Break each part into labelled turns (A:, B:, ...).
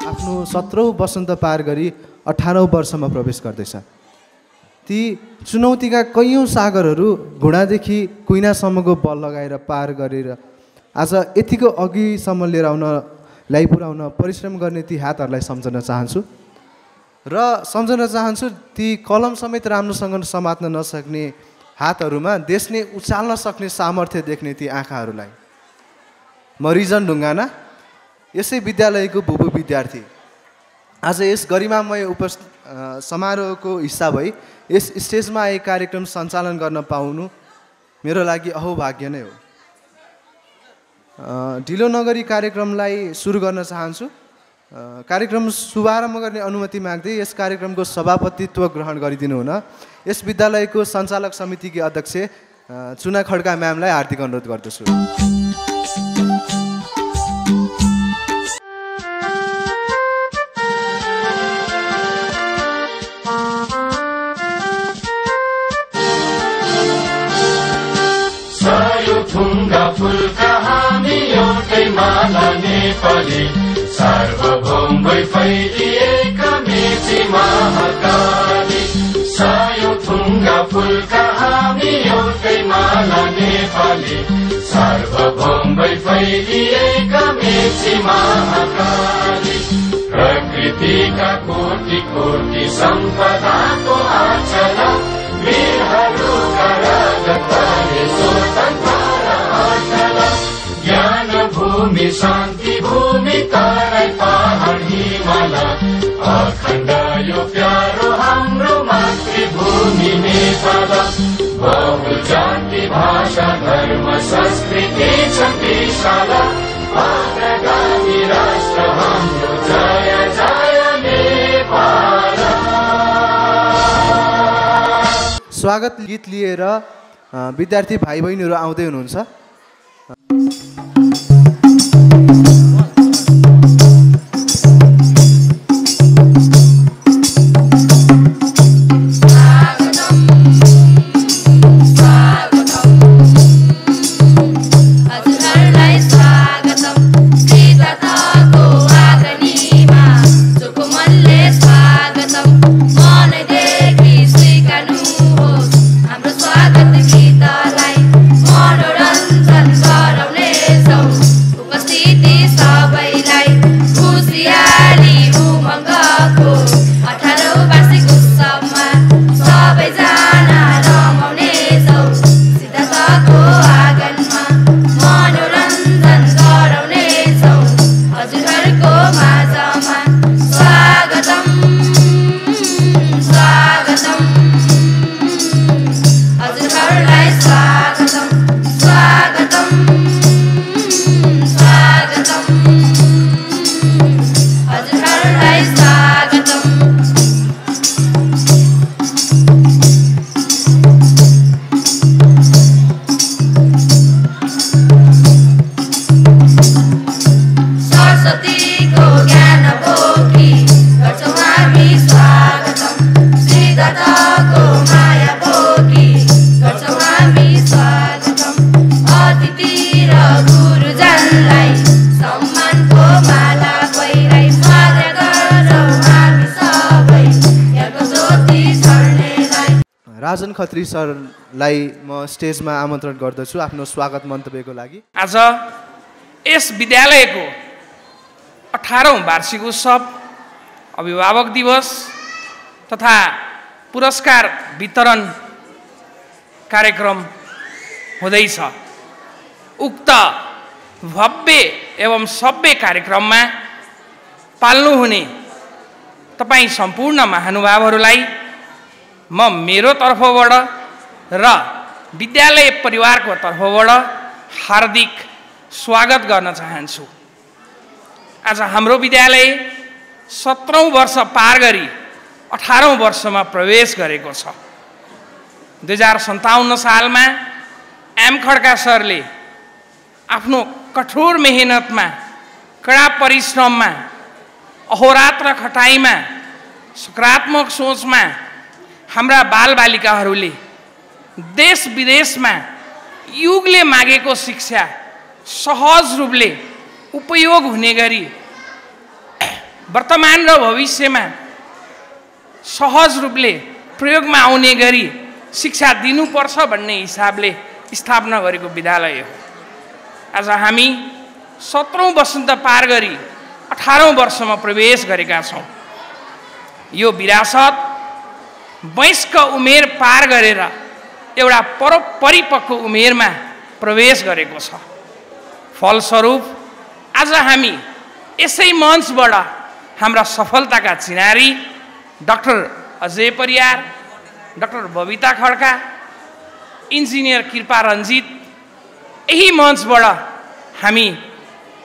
A: आफ्नो 17औं वसन्त पार गरी 18औं वर्षमा प्रवेश गर्दैछ। ती चुनौतीका कैयौं सागरहरू घुँडादेखि कुइनासम्मको बल लगाएर पार गरेर आज यतिको अघिसम्म लिएर ल्याइपुर्याउन परिश्रम गर्ने ती हातहरूलाई सम्झन चाहन्छु र सम्झन चाहन्छु ती कलम समेत राम्रोसँग समात्न नसक्ने हातहरूमा देशले उचाल्न सक्ने सामर्थ्य देख्ने ती आँखाहरूलाई। म रिजन ढुङ्गाना, यसै विद्यालयको भूभू विद्यार्थी। आज यस गरिमामय समारोहको हिस्सा भई यस स्टेजमा एक कार्यक्रम सञ्चालन गर्न पाउनु मेरो लागि अहोभाग्य नै हो। ढिलो नगरी कार्यक्रमलाई सुरु गर्न चाहन्छु। कार्यक्रम शुभारम्भ गर्ने अनुमति माग्दै यस कार्यक्रमको सभापतित्व ग्रहण गरिदिनु हुन यस विद्यालयको सञ्चालक समितिकी अध्यक्ष चुना खड्का म्यामलाई हार्दिक अनुरोध गर्दछु।
B: सार्वभौम फैलिएका मेची महाकाली, सायो थुङ्गा फुलका हामी एउटै माला नेपाली। सार्वभौम फैलिएका मेची महाकाली, प्रकृतिका कोटि कोटि सम्पदाको आचल, वीरहरूका रगतले स्वतन्त्र अचल। ज्ञान भूमि शान्ति भूमि तराई पहाड हिमाल, अखण्ड यो प्यारो हाम्रो मातृभूमि नेपाल। बहु जाति भाषा धर्म संस्कृति छ विशाल, अग्रगामी राष्ट्र हाम्रो जय जय नेपाल।
A: स्वागत गीत लिएर विद्यार्थी भाइ बहिनीहरू आउँदै हुनुहुन्छ। राजन खत्री सरलाई म स्टेजमा आमन्त्रण गर्दछु आफ्नो स्वागत मन्तव्यको लागि।
C: आज यस विद्यालयको 18औं वार्षिक उत्सव, अभिभावक दिवस तथा पुरस्कार वितरण कार्यक्रम हुँदैछ। उक्त भव्य एवं सभ्य कार्यक्रममा पाल्नुहुने तपाईं सम्पूर्ण महानुभावहरूलाई म मेरो तर्फबाट र विद्यालय परिवारको तर्फबाट हार्दिक स्वागत गर्न चाहन्छु। आज हाम्रो विद्यालय 17औं वर्ष पार गरी 18औं वर्षमा प्रवेश गरेको छ। 2057 सालमा एम खड्का सरले आफ्नो कठोर मेहनतमा, कडा परिश्रममा, अहोरात्र खटाइमा, सकारात्मक सोचमा हाम्रा बालबालिकाहरूले देश विदेशमा युगले मागेको शिक्षा सहज रूपले उपयोग हुने गरी वर्तमान र भविष्यमा सहज रूपले प्रयोगमा आउने गरी शिक्षा दिनुपर्छ भन्ने हिसाबले स्थापना गरेको विद्यालय हो। आज हामी 17औं वसन्त पार गरी 18औं वर्षमा प्रवेश गरेका छौँ। यो विरासत वयस्क उमेर पार गरेर एउटा परिपक्व उमेरमा प्रवेश गरेको छ। फलस्वरूप आज हामी यसै मञ्चबाट हाम्रा सफलताका चिनारी doctor Ajay Pariyar, doctor Babita Khadka, engineer Kripa Ranjit यही मञ्चबाट हामी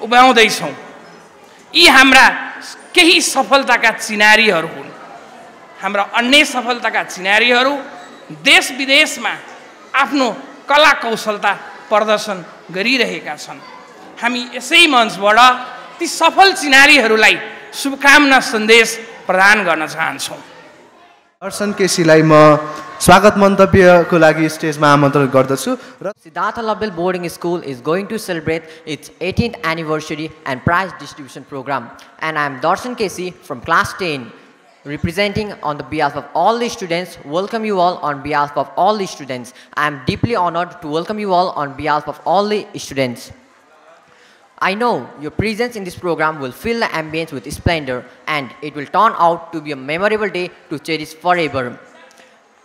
C: उभ्याउँदैछौँ। यी हाम्रा केही सफलताका चिनारीहरू हुन्। हाम्रा अन्य सफलताका चिनारीहरू देश विदेशमा आफ्नो कला कौशलता प्रदर्शन गरिरहेका छन्। हामी यसै मञ्चबाट ती सफल चिनारीहरूलाई शुभकामना सन्देश प्रदान गर्न चाहन्छौँ।
A: दर्शन केसीलाई म स्वागत मन्तव्यको लागि स्टेजमा आमन्त्रण गर्दछु।
D: Siddhartha Labdil Boarding School is going to celebrate its 18th anniversary and prize distribution program. And I am Darshan Kesi from class 10, representing on the behalf of all the students. Welcome you all on behalf of all the students. I am deeply honored to welcome you all on behalf of all the students. I know your presence in this program will fill the ambience with splendor, and it will turn out to be a memorable day to cherish forever.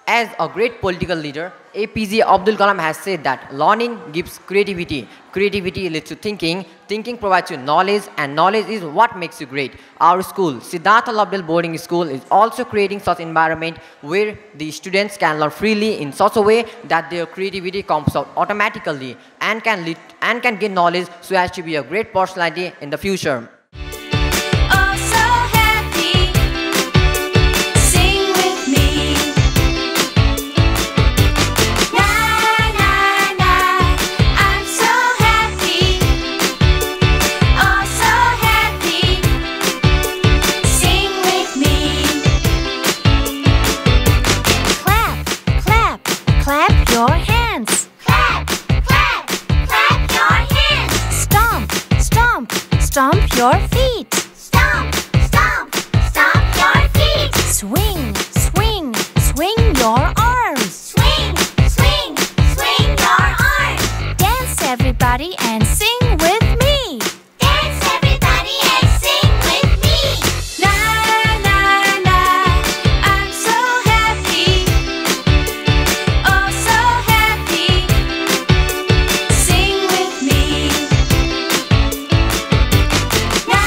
D: As a great political leader, APJ Abdul Kalam has said that learning gives creativity. Creativity leads to thinking. Thinking provides you knowledge, and knowledge is what makes you great. Our school, Siddhartha Labdil Boarding School, is also creating such environment where the students can learn freely in such a way that their creativity comes out automatically and can gain knowledge so as to be a great personality in the future.
E: Your hands. Clap, clap, clap your hands. Stomp, stomp, stomp your feet. Stomp, stomp, stomp your feet. Swing, swing, swing your arms. Swing, swing, swing your arms. Dance everybody and sing with me. Dance everybody and sing with me. Na, na, na, I'm so happy. Oh, so happy. Sing with me. Na,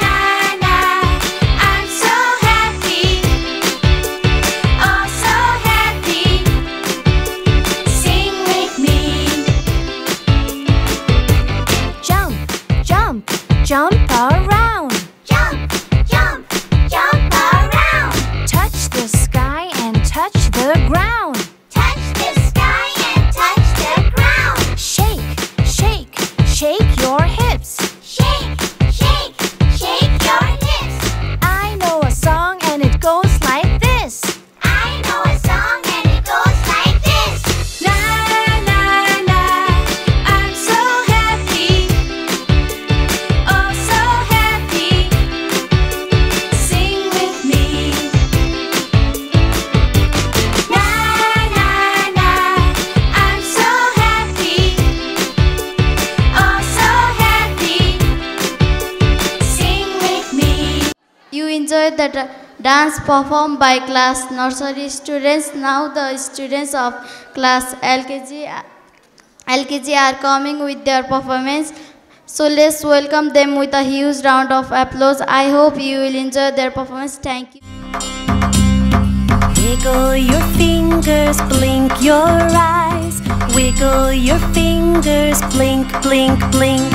E: na, na, I'm so happy. Oh, so happy. Sing with me. Jump, jump, jump around. Jump, jump, jump around. Touch the sky and touch the ground. Touch the sky and touch the ground. Shake, shake, shake your hips. Shake, shake, shake your hips. I know a song and it goes like this. I know a song and it goes like this. Na, na, na, I'm so happy. Oh, so happy. Sing with me. Na, na, na, I'm so happy. Oh, so happy. Sing with me.
F: You enjoyed the dance performed by class nursery students. Now the students of class LKG are coming with their performance. So let's welcome them with a huge round of applause. I hope you will enjoy their performance. Thank you.
E: Wiggle your fingers, blink your eyes. Wiggle your fingers, blink, blink, blink.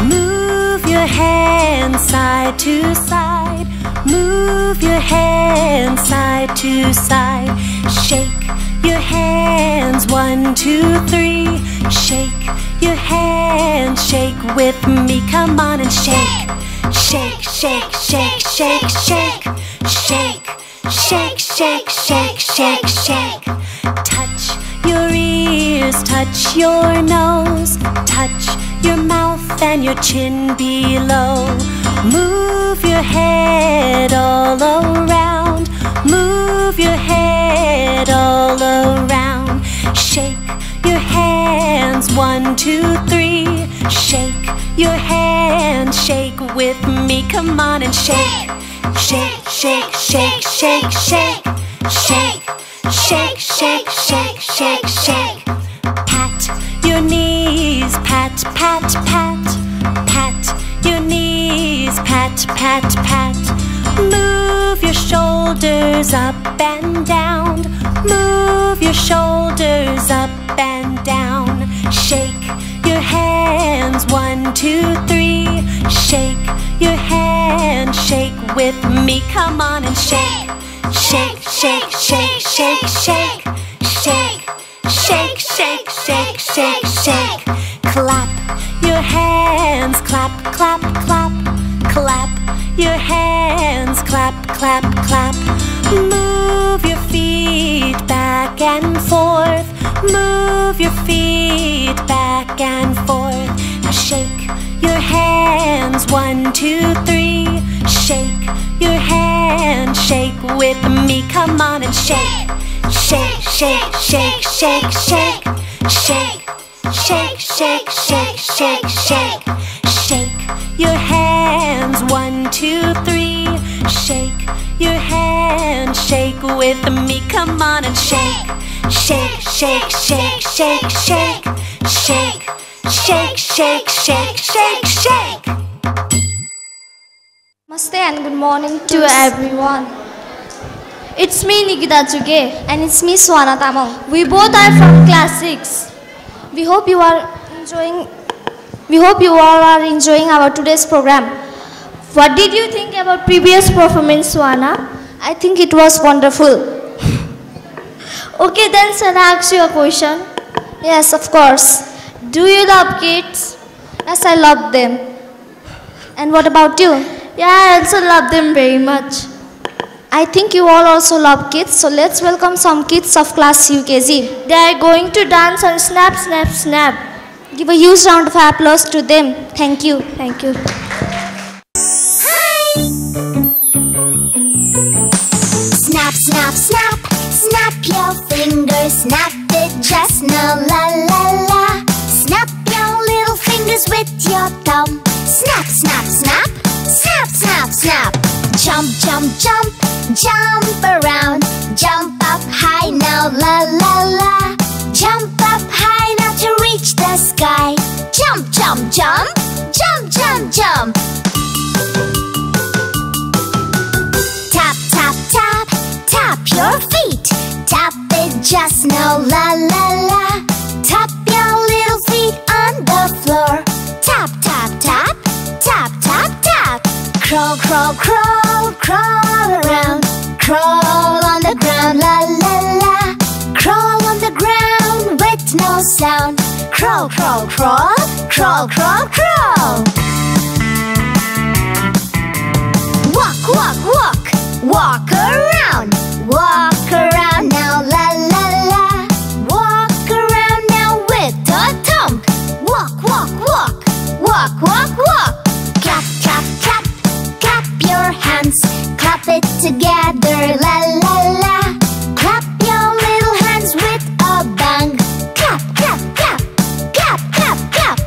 E: Move your hands side to side. Move your hands side to side. Shake your hands, 1, 2, 3. Shake your hands, shake with me. Come on and shake. Shake, shake, shake, shake, shake. Shake, shake, shake, shake, shake, shake. Touch
G: your ears, touch your nose, touch your mouth and your chin below. Move your head all around, move your head all around. Shake your hands, 1, 2, 3. Shake your hands, shake with me, come on and shake. Shake, shake, shake, shake, shake, shake, shake, shake, shake, shake, shake. Pat your knees, pat, pat, pat, pat your knees, pat, pat, pat. Move your shoulders up and down, move your shoulders up and down. Shake your hands, 1, 2, 3. Shake your hands, shake with me, come on and shake. Shake, shake, shake, shake, shake, shake, shake, shake, shake, shake, shake. Clap your hands, clap, clap, clap, clap your hands, clap, clap, clap. Move your feet back and forth, move your feet back and forth. Now shake your hands, 1, 2, 3. Shake your hands, shake with me, come on and shake. Shake, shake, shake, shake, shake, shake, shake, shake, shake, shake, shake. Shake your hands, 1, 2, 3. Shake your hands, shake with me, come on and shake. Shake, shake, shake, shake, shake, shake, shake, shake, shake, shake, shake.
F: Namaste and good morning to everyone. It's me Nikita Juge and it's me Swana Tamang. We both are from class 6. We hope you all are enjoying our today's program. What did you think about previous performance, Swana? I think it was wonderful. Okay, then shall I ask you a question? Yes, of course. Do you love kids? Yes, I love them. And what about you? Yeah, I also love them very much. I think you all also love kids, so let's welcome some kids of class UKG. They are going to dance on Snap, Snap, Snap. Give a huge round of applause to them. Thank you. Thank you.
E: Snap, snap, snap, snap your fingers, snap it just now, la la la. Snap your little fingers with your thumb. Snap, snap, snap, snap, snap, snap. Jump, jump, jump, jump around. Jump up high now, la la la. Jump up high now to reach the sky. Jump, jump, jump, jump, jump, jump. Tap, tap, tap, tap your feet. Tap it just now, la la la. Tap your little feet on the floor. Tap, tap, tap, tap, tap, tap. Crawl, crawl, crawl, crawl around. Crawl on the ground, la la la. Crawl on the ground with no sound. Crawl, crawl, crawl, crawl, crawl, crawl. Walk, walk, walk, walk around. Walk around now, la la la. Walk around now with a thump. Walk, walk, walk, walk, walk, walk. Clap, clap, clap, clap your hands. Clap it together, la la la. Clap your little hands with a bang. Clap, clap, clap, clap, clap, clap.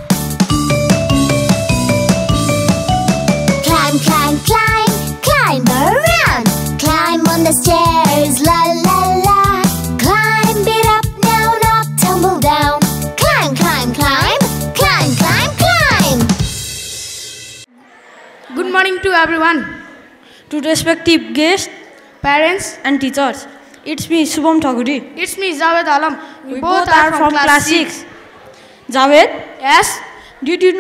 E: Climb, climb, climb, climb around. Climb on the stairs, la la la. Climb it up now, not tumble down. Climb, climb, climb, climb, climb, climb.
H: Good morning to everyone, to respective guests, parents and teachers. It's me Shubham Thaguri. It's me Javed Alam. We both are from class 6. Javed? Yes? Did you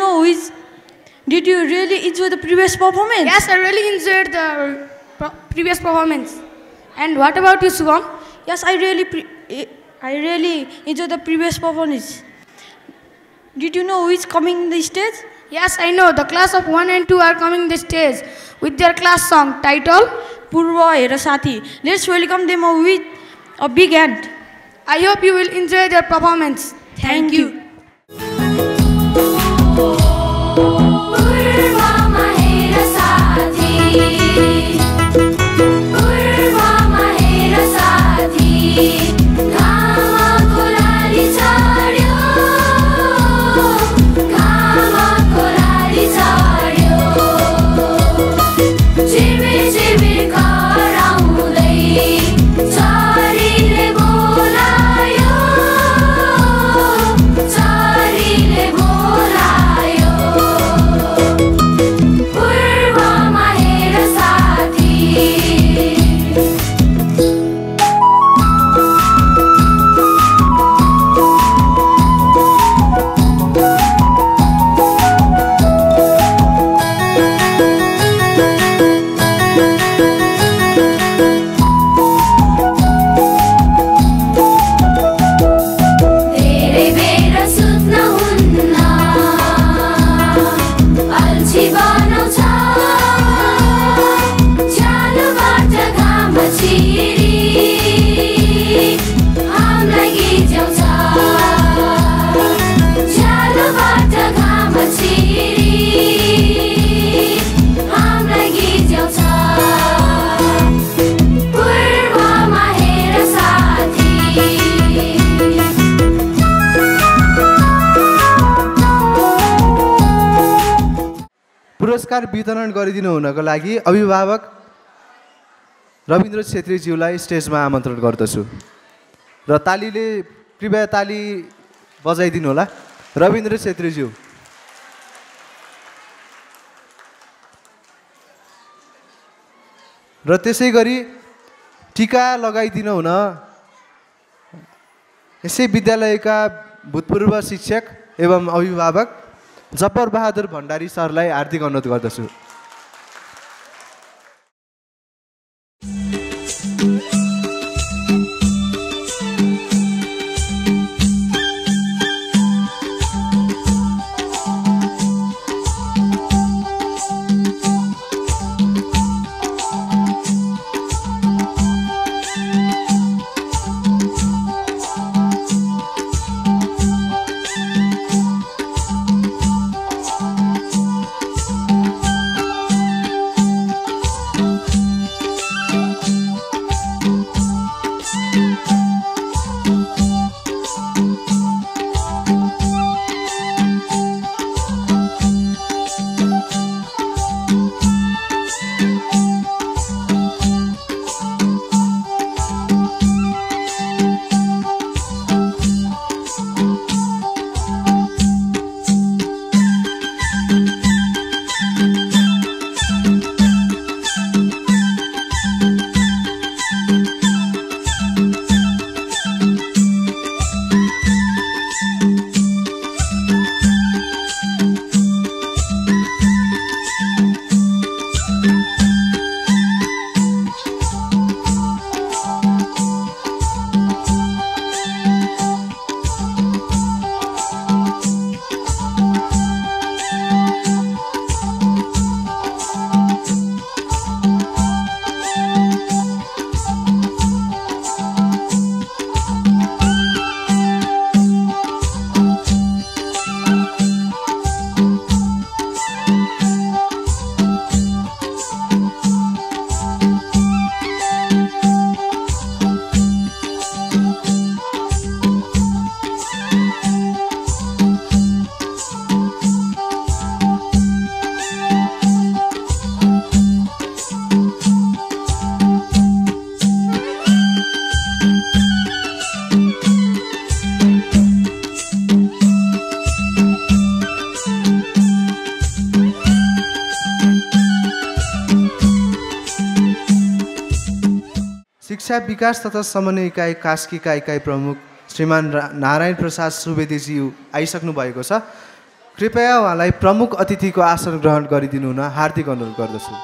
H: really enjoy the previous performance? Yes, I really enjoyed the previous performance. And what about you, Shubham? Yes, I really enjoyed the previous performance. Did you know who is coming in the stage? Yes, I know. The class of 1 and 2 are coming on the stage with their class song titled Purva Hera Sathi. Let's welcome them with a big hand. I hope you will enjoy their performance. Thank you.
A: पुरस्कार वितरण गरिदिनु हुनको लागि अभिभावक रविन्द्र छेत्रीज्यूलाई स्टेजमा आमन्त्रण गर्दछु र तालीले कृपया ताली बजाइदिनु होला रविन्द्र छेत्रीज्यू। र त्यसै गरी टीका लगाइदिनु हुन यसै विद्यालयका भूतपूर्व शिक्षक एवं अभिभावक जब्बर बहादुर भण्डारी सरलाई हार्दिक अनुरोध गर्दछु। शिक्षा विकास तथा समन्वय इकाइ कास्कीका इकाइ प्रमुख श्रीमान नारायण प्रसाद सुवेदीजी आइसक्नु भएको छ। कृपया उहाँलाई प्रमुख अतिथिको आसन ग्रहण गरिदिनु हुन हार्दिक अनुरोध गर्दछु।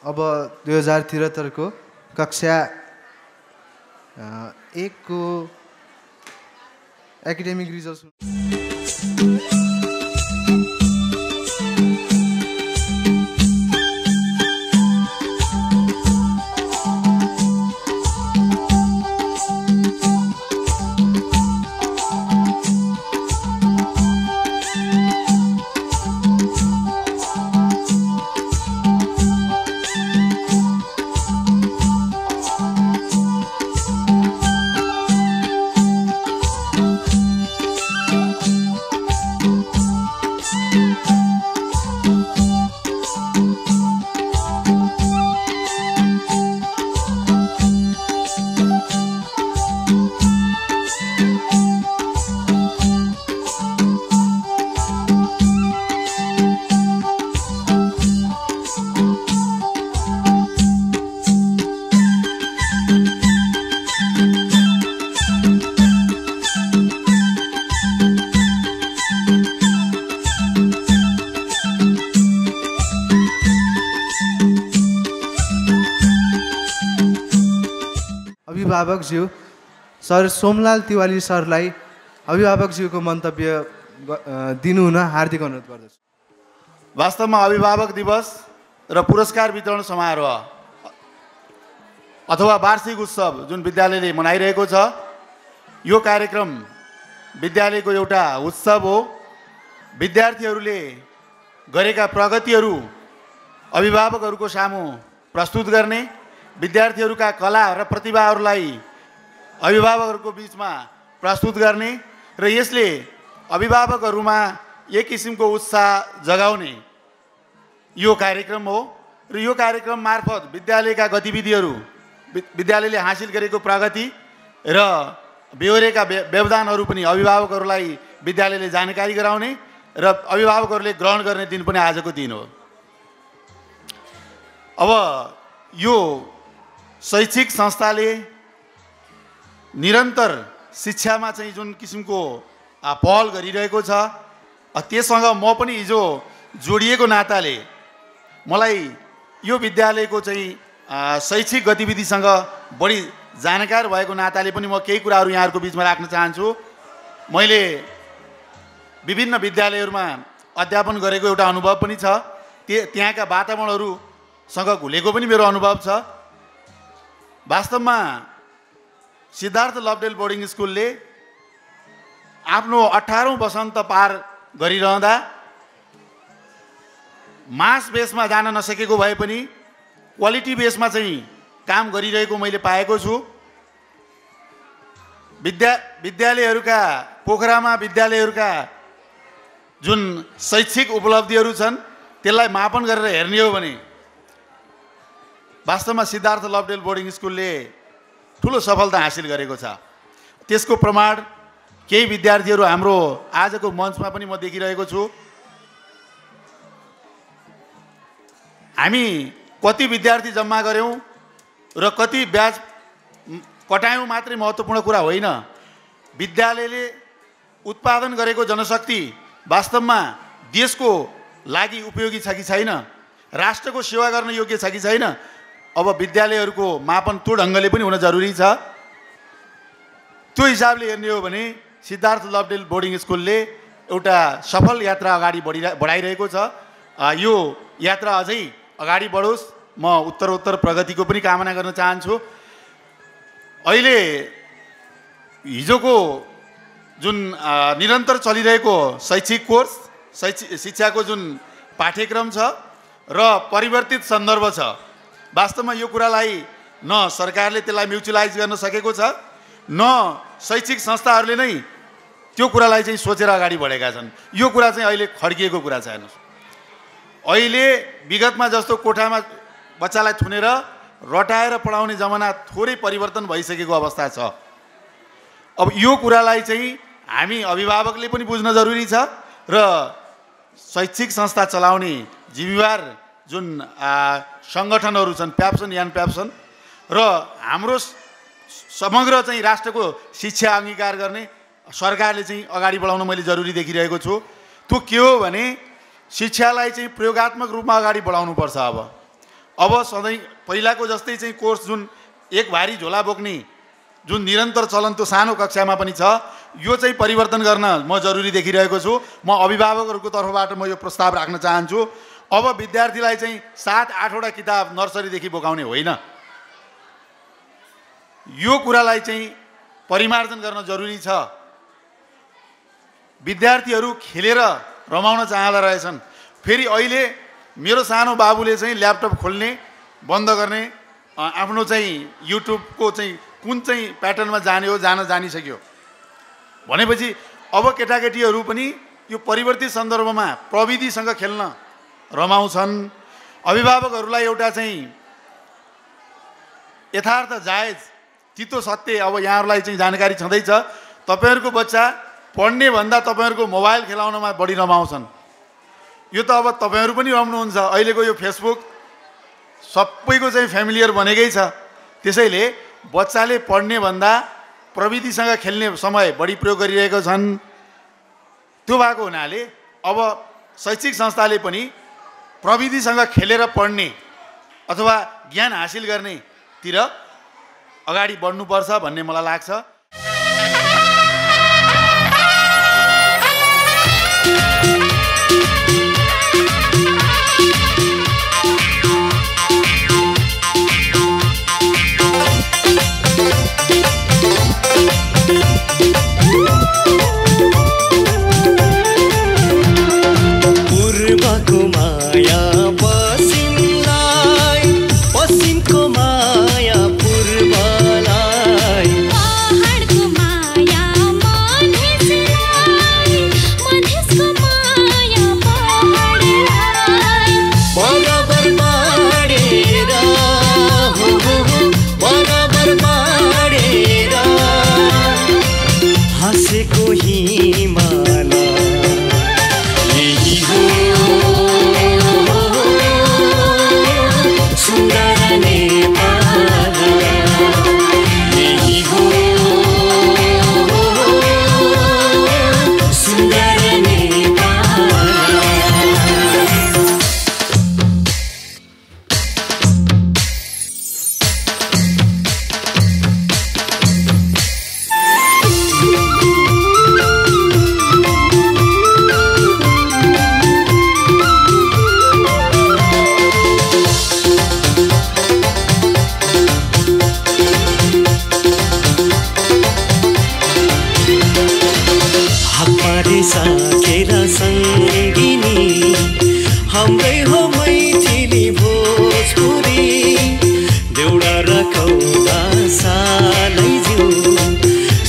A: अब 2073 को कक्षा 1 को एकाडेमिक रिजल्ट अभिभावकज्यू सर सोमलाल तिवारी सरलाई अभिभावकज्यूको मन्तव्य दिनु हुन हार्दिक अनुरोध गर्दछु।
I: वास्तवमा अभिभावक दिवस र पुरस्कार वितरण समारोह अथवा वार्षिक उत्सव जुन विद्यालयले मनाइरहेको छ यो कार्यक्रम विद्यालयको एउटा उत्सव हो। विद्यार्थीहरूले गरेका प्रगतिहरू अभिभावकहरूको सामु प्रस्तुत गर्ने, विद्यार्थीहरूका कला र प्रतिभाहरूलाई अभिभावकहरूको बीचमा प्रस्तुत गर्ने र यसले अभिभावकहरूमा एक किसिमको उत्साह जगाउने यो कार्यक्रम हो। र यो कार्यक्रम मार्फत विद्यालयका गतिविधिहरू, विद्यालयले हासिल गरेको प्रगति र बेहोरेका व्यवधानहरू पनि अभिभावकहरूलाई विद्यालयले जानकारी गराउने र अभिभावकहरूले ग्रहण गर्ने दिन पनि आजको दिन हो। अब यो शैक्षिक संस्थाले निरन्तर शिक्षामा चाहिँ जुन किसिमको पहल गरिरहेको छ त्यससँग म पनि हिजो जोडिएको नाताले मलाई यो विद्यालयको चाहिँ शैक्षिक गतिविधिसँग बढी जानकार भएको नाताले पनि म केही कुराहरू यहाँहरूको बिचमा राख्न चाहन्छु। मैले विभिन्न विद्यालयहरूमा अध्यापन गरेको एउटा अनुभव पनि छ, त्यहाँका वातावरणहरूसँग घुलेको पनि मेरो अनुभव छ। वास्तवमा सिद्धार्थ लभडेल बोर्डिङ स्कुलले आफ्नो 18औं वसन्त पार गरिरहँदा मास बेसमा जान नसकेको भए पनि क्वालिटी बेसमा चाहिँ काम गरिरहेको मैले पाएको छु। विद्यालयहरूका पोखरामा विद्यालयहरूका जुन शैक्षिक उपलब्धिहरू छन् त्यसलाई मापन गरेर हेर्ने हो भने वास्तवमा सिद्धार्थ लभडेल बोर्डिङ स्कुलले ठुलो सफलता हासिल गरेको छ। त्यसको प्रमाण केही विद्यार्थीहरू हाम्रो आजको मञ्चमा पनि म देखिरहेको छु। हामी कति विद्यार्थी जम्मा गऱ्यौँ र कति ब्याज कटायौँ मात्रै महत्त्वपूर्ण कुरा होइन। विद्यालयले उत्पादन गरेको जनशक्ति वास्तवमा देशको लागि उपयोगी छ कि छैन, राष्ट्रको सेवा गर्न योग्य छ कि छैन, अब विद्यालयहरूको मापन त्यो ढङ्गले पनि हुन जरुरी छ। त्यो हिसाबले हेर्ने हो भने सिद्धार्थ लभडेल बोर्डिङ स्कुलले एउटा सफल यात्रा अगाडि बढाइरहेको छ। यो यात्रा अझै अगाडि बढोस्, म उत्तरोत्तर प्रगतिको पनि कामना गर्न चाहन्छु। अहिले हिजोको जुन निरन्तर चलिरहेको शैक्षिक कोर्स, शिक्षाको जुन पाठ्यक्रम छ र परिवर्तित सन्दर्भ छ, वास्तवमा यो कुरालाई न सरकारले त्यसलाई म्युचुलाइज गर्न सकेको छ, न शैक्षिक संस्थाहरूले नै त्यो कुरालाई चाहिँ सोचेर अगाडि बढेका छन्। यो कुरा चाहिँ अहिले खड्किएको कुरा छ। हेर्नुहोस्, अहिले विगतमा जस्तो कोठामा बच्चालाई थुनेर रटाएर पढाउने जमाना थोरै परिवर्तन भइसकेको अवस्था छ। अब यो कुरालाई चाहिँ हामी अभिभावकले पनि बुझ्न जरुरी छ र शैक्षिक संस्था चलाउने जिम्मेवार जुन सङ्गठनहरू छन्, प्याप्सन यान प्याप्सन र हाम्रो समग्र चाहिँ राष्ट्रको शिक्षा अङ्गीकार गर्ने सरकारले चाहिँ अगाडि बढाउन मैले जरुरी देखिरहेको छु। त्यो के हो भने शिक्षालाई चाहिँ प्रयोगात्मक रूपमा अगाडि बढाउनुपर्छ। अब अब सधैँ पहिलाको जस्तै चाहिँ कोर्स जुन एक भारी झोला बोक्ने जुन निरन्तर चलन त्यो सानो कक्षामा पनि छ, यो चाहिँ परिवर्तन गर्न म जरुरी देखिरहेको छु। म अभिभावकहरूको तर्फबाट म यो प्रस्ताव राख्न चाहन्छु। अब विद्यार्थीलाई चाहिँ 7-8वटा किताब नर्सरीदेखि बोकाउने होइन, यो कुरालाई चाहिँ परिमार्जन गर्न जरुरी छ। विद्यार्थीहरू खेलेर रमाउन चाहँदा रहेछन्। फेरि अहिले मेरो सानो बाबुले चाहिँ ल्यापटप खोल्ने बन्द गर्ने, आफ्नो चाहिँ युट्युबको चाहिँ कुन चाहिँ प्याटर्नमा जाने हो जान जानिसक्यो भनेपछि अब केटाकेटीहरू पनि यो परिवर्तित सन्दर्भमा प्रविधिसँग खेल्न रमाउँछन्। अभिभावकहरूलाई एउटा चाहिँ यथार्थ जायज तितो सत्य अब यहाँहरूलाई चाहिँ जानकारी छँदैछ। तपाईँहरूको बच्चा पढ्ने भन्दा तपाईँहरूको मोबाइल खेलाउनमा बढी रमाउँछन्। यो त अब तपाईँहरू पनि रम्नुहुन्छ। अहिलेको यो फेसबुक सबैको चाहिँ फ्यामिलियर बनेकै छ। त्यसैले बच्चाले पढ्ने भन्दा प्रविधिसँग खेल्ने समय बढी प्रयोग गरिरहेको छन्। त्यो भएको हुनाले अब शैक्षिक संस्थाले पनि प्रविधिसँग खेलेर पढ्ने अथवा ज्ञान हासिल गर्नेतिर अगाडि बढ्नुपर्छ भन्ने मलाई लाग्छ।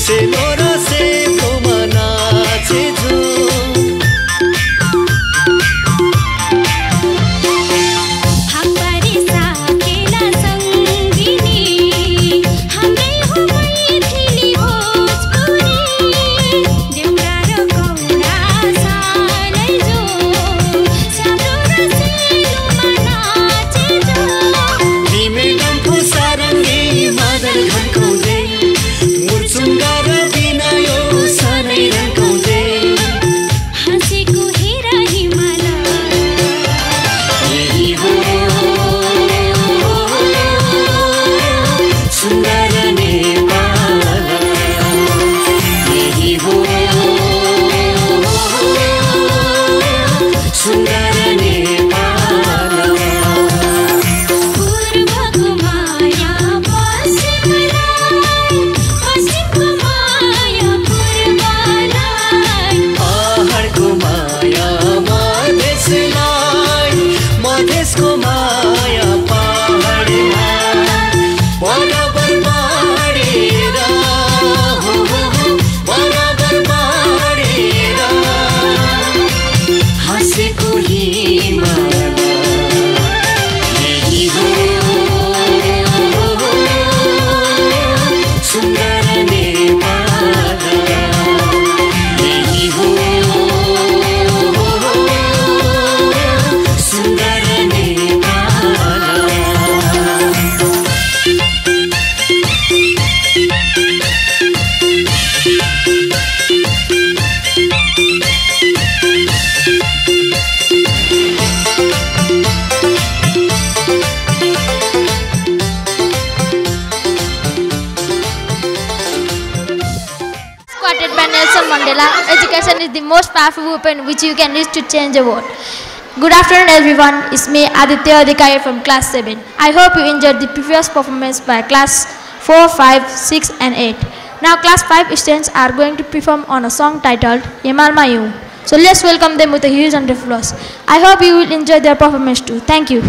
E: Say
F: Nelson Mandela, education is the most powerful weapon which you can use to change the world. Good afternoon everyone, it's me Aditya Adhikari from class 7. I hope you enjoyed the previous performance by class 4, 5, 6 and 8. Now class 5 students are going to perform on a song titled Yemal Mayu. So let's welcome them with a huge round of applause. I hope you will enjoy their performance too. Thank you.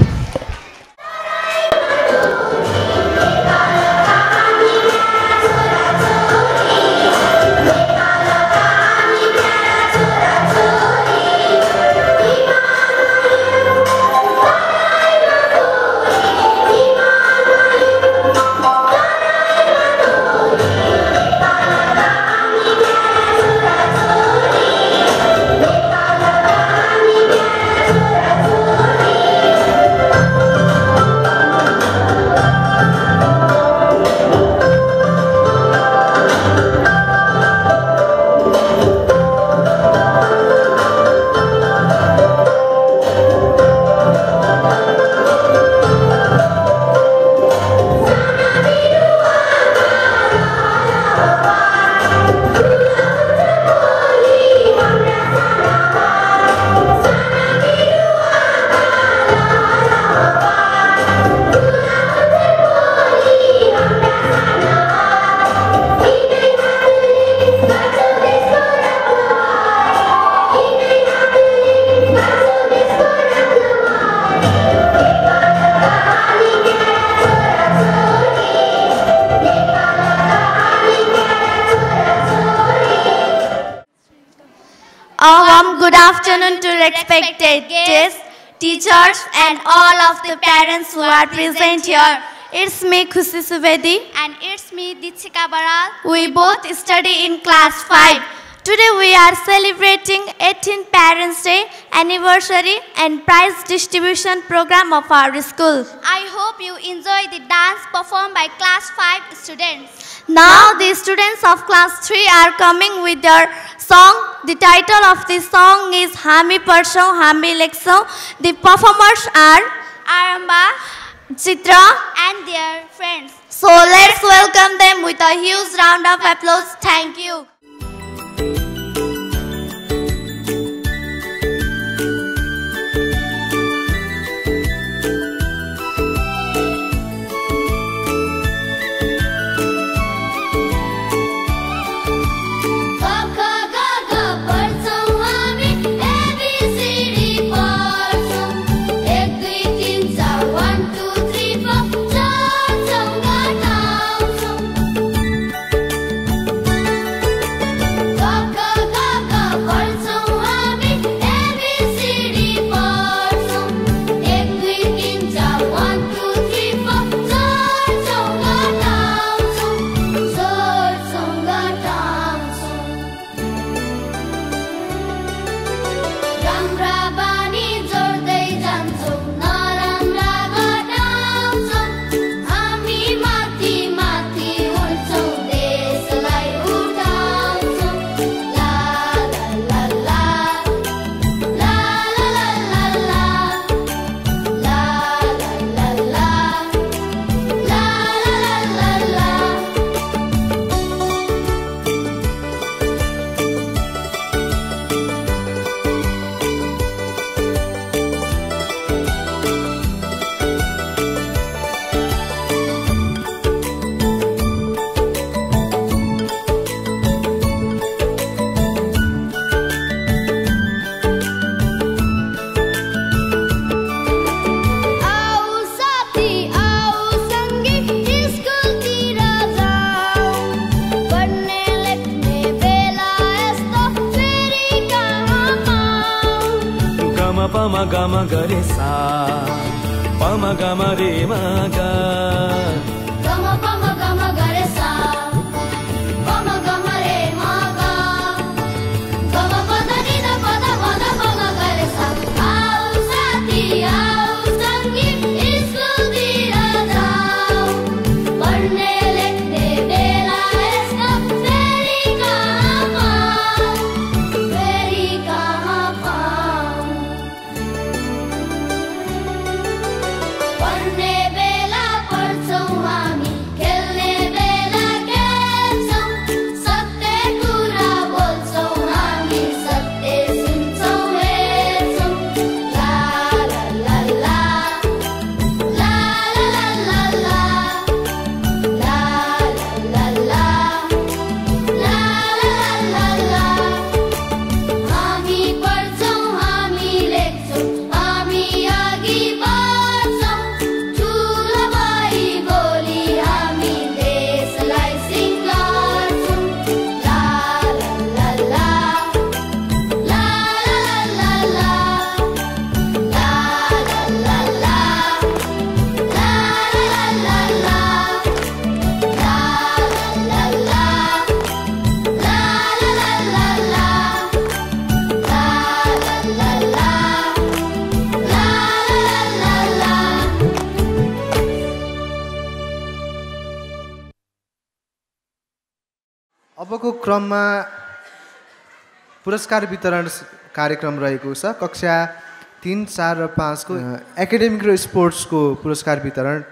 J: Good afternoon to respected guests, teachers and all of the parents who are present here. It's me Khushi Subedi
F: And it's me Ditshika Baral.
J: We both study in class 5. Today we are celebrating 18th Parents' Day anniversary and prize distribution program of our school.
F: I hope you enjoy the dance performed by class 5 students.
J: Now the students of class 3 are coming with their song. The title of the song is Hami Parsau Hami Leksau. The performers are
F: Aramba,
J: Chitra
F: and their friends.
J: So let's welcome them with a huge round of applause. Thank you.
K: Gama gare sa, pama gama re ma ga.
J: Gama pama gama gare sa, pama gama re ma ga. Gama pada ni da pada pada pama gare sa. Aao saathi aao sangi school dira jao. Padhne likhne bela iska fairy kahan paao, fairy kahan paao. Padhne bela padhchau
A: अबको क्रममा पुरस्कार वितरण कार्यक्रम रहेको छ। कक्षा 3, 4 र 5 को एकाडेमिक र स्पोर्ट्सको पुरस्कार वितरण।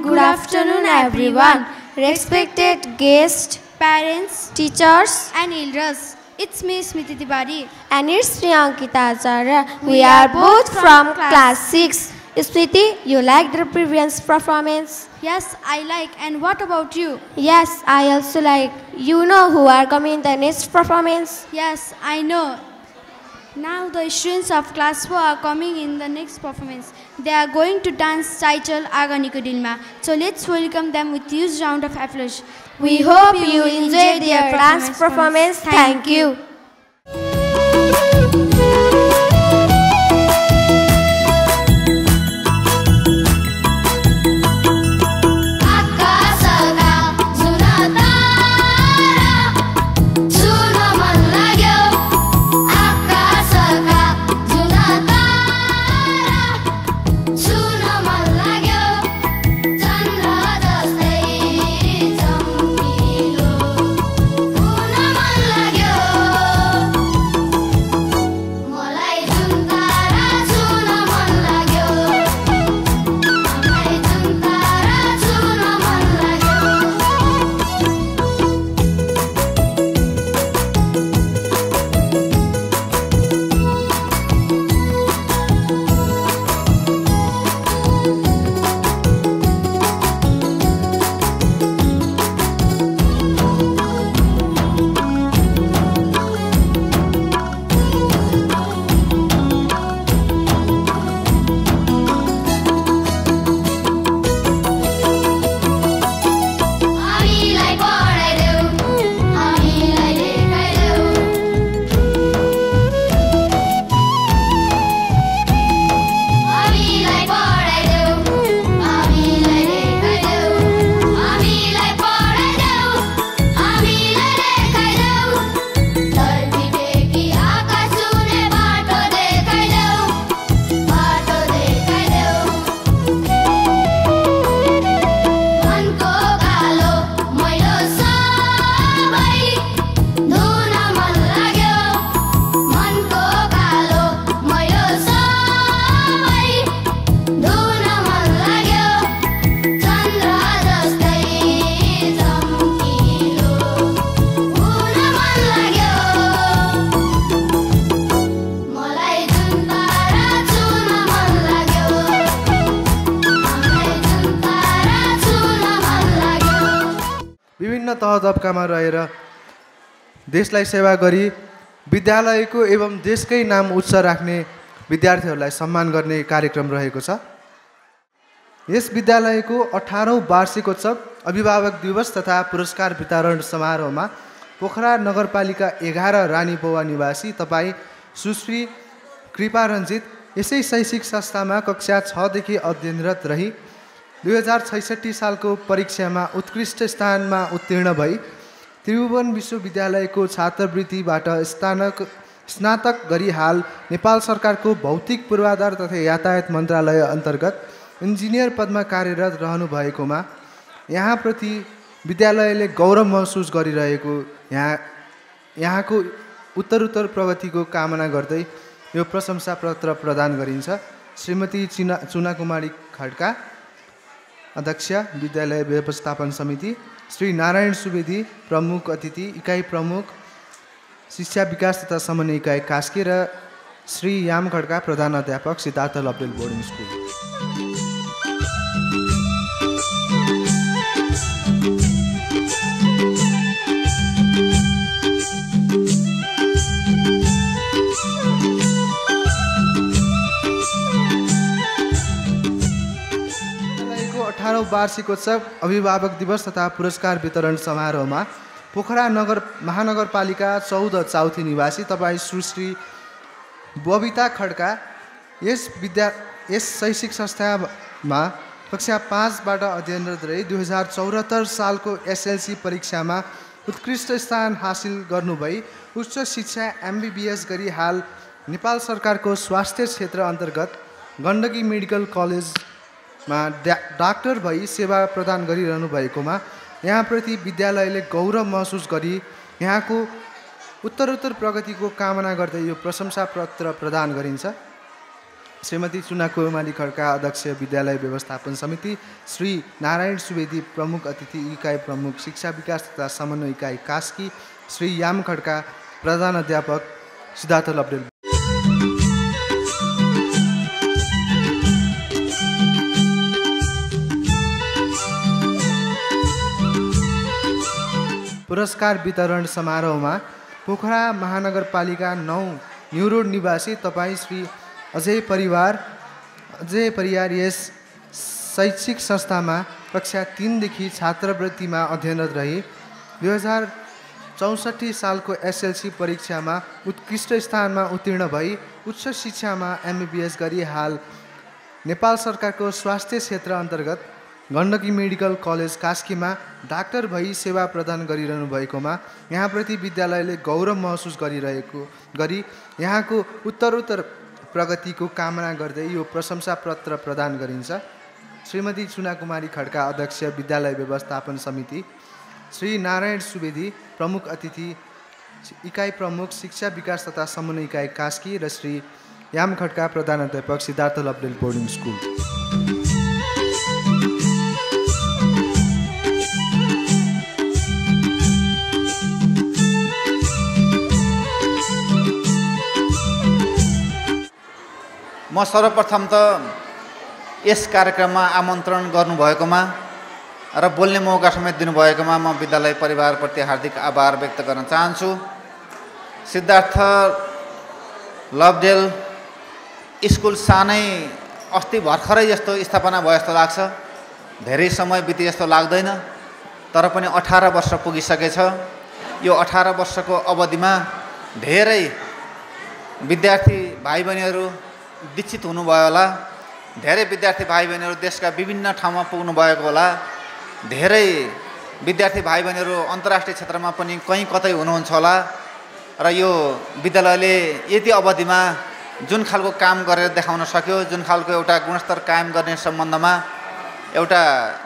J: Good afternoon, everyone. Respected guests, parents, teachers, and elders. It's me, Smriti Tiwari.
F: And it's me, Ankita Acharya. We are both from class 6. Smriti, you liked the previous performance?
J: Yes, I like. And what about you?
F: Yes, I also like. You know who are coming in the next performance?
J: Yes, I know. Now the students of class 4 are coming in the next performance. They are going to dance titled Aganiko Dilma. So let's welcome them with a huge round of applause.
F: We hope you enjoyed their dance performance. Thank you.
A: तह तबकामा रहेर देशलाई सेवा गरी विद्यालयको एवं देशकै नाम उच्च राख्ने विद्यार्थीहरूलाई सम्मान गर्ने कार्यक्रम रहेको छ। यस विद्यालयको 18औं वार्षिकोत्सव अभिभावक दिवस तथा पुरस्कार वितरण समारोहमा पोखरा नगरपालिका 11 रानीपौवा निवासी तपाईँ सुश्री कृपा रञ्जित यसै शैक्षिक संस्थामा कक्षा 6 देखि अध्ययनरत रही 2066 सालको परीक्षामा उत्कृष्ट स्थानमा उत्तीर्ण भई त्रिभुवन विश्वविद्यालयको छात्रवृत्तिबाट स्नातक गरी हाल नेपाल सरकारको भौतिक पूर्वाधार तथा यातायात मन्त्रालय अन्तर्गत इन्जिनियर पदमा कार्यरत रहनु भएकोमा यहाँप्रति विद्यालयले गौरव महसुस गरिरहेको यहाँको उत्तरोत्तर प्रगतिको कामना गर्दै यो प्रशंसा पत्र प्रदान गरिन्छ। श्रीमती चुना कुमारी खड्का अध्यक्ष विद्यालय व्यवस्थापन समिति, श्री नारायण सुवेदी प्रमुख अतिथि इकाइ प्रमुख शिक्षा विकास तथा समन्वय इकाइ कास्की र श्री याम खड्का प्रधान अध्यापक सिद्धार्थ लपडेल बोर्डिङ स्कुल। वार्षिकोत्सव अभिभावक दिवस तथा पुरस्कार वितरण समारोहमा पोखरा महानगरपालिका 14 चौथी निवासी तपाईँ सुश्री बबिता खड्का यस शैक्षिक संस्थामा कक्षा 5बाट अध्ययनरत रही 2074 सालको एसएलसी परीक्षामा उत्कृष्ट स्थान हासिल गर्नुभई उच्च शिक्षा MBBS गरी हाल नेपाल सरकारको स्वास्थ्य क्षेत्र अन्तर्गत गण्डकी मेडिकल कलेजमा डाक्टर भई सेवा प्रदान गरिरहनु भएकोमा यहाँप्रति विद्यालयले गौरव महसुस गरी यहाँको उत्तरोत्तर प्रगतिको कामना गर्दै यो प्रशंसा पत्र प्रदान गरिन्छ। श्रीमती चुना कुमारी खड्का अध्यक्ष विद्यालय व्यवस्थापन समिति, श्री नारायण सुवेदी प्रमुख अतिथि इकाइ प्रमुख शिक्षा विकास तथा समन्वय इकाइ कास्की, श्री याम खड्का प्रधान अध्यापक सिद्धार्थ लपडेल। पुरस्कार वितरण समारोहमा पोखरा महानगरपालिका 9 न्यू रोड निवासी तपाईँ श्री अजय परियार यस शैक्षिक संस्थामा कक्षा 3 देखि छात्रवृत्तिमा अध्ययनरत रही 2064 सालको एसएलसी परीक्षामा उत्कृष्ट स्थानमा उत्तीर्ण भई उच्च शिक्षामा MBBS गरी हाल नेपाल सरकारको स्वास्थ्य क्षेत्र अन्तर्गत गण्डकी मेडिकल कलेज कास्कीमा डाक्टर भई सेवा प्रदान गरिरहनु भएकोमा यहाँप्रति विद्यालयले गौरव महसुस गरी यहाँको उत्तरोत्तर प्रगतिको कामना गर्दै यो प्रशंसा पत्र प्रदान गरिन्छ। श्रीमती चुना कुमारी खड्का अध्यक्ष विद्यालय व्यवस्थापन समिति, श्री नारायण सुवेदी प्रमुख अतिथि इकाइ प्रमुख शिक्षा विकास तथा समन्वय इकाइ कास्की र श्री याम खड्का प्रधान अध्यापक सिद्धार्थ लपडेल बोर्डिङ स्कुल।
L: म सर्वप्रथम त यस कार्यक्रममा आमन्त्रण गर्नुभएकोमा र बोल्ने मौका समेत दिनुभएकोमा म विद्यालय परिवारप्रति हार्दिक आभार व्यक्त गर्न चाहन्छु। सिद्धार्थ लपडेल स्कुल सानै अस्ति भर्खरै जस्तो स्थापना भयो जस्तो लाग्छ, धेरै समय बिते जस्तो लाग्दैन, तर पनि 18 वर्ष पुगिसकेछ। यो 18 वर्षको अवधिमा धेरै विद्यार्थी भाइ बहिनीहरू दीक्षित हुनुभयो होला, धेरै विद्यार्थी भाइ बहिनीहरू देशका विभिन्न ठाउँमा पुग्नु भएको होला, धेरै विद्यार्थी भाइ बहिनीहरू अन्तर्राष्ट्रिय क्षेत्रमा पनि कहीँ कतै हुनुहुन्छ होला र यो विद्यालयले यति अवधिमा जुन खालको काम गरेर देखाउन सक्यो, जुन खालको एउटा गुणस्तर कायम गर्ने सम्बन्धमा एउटा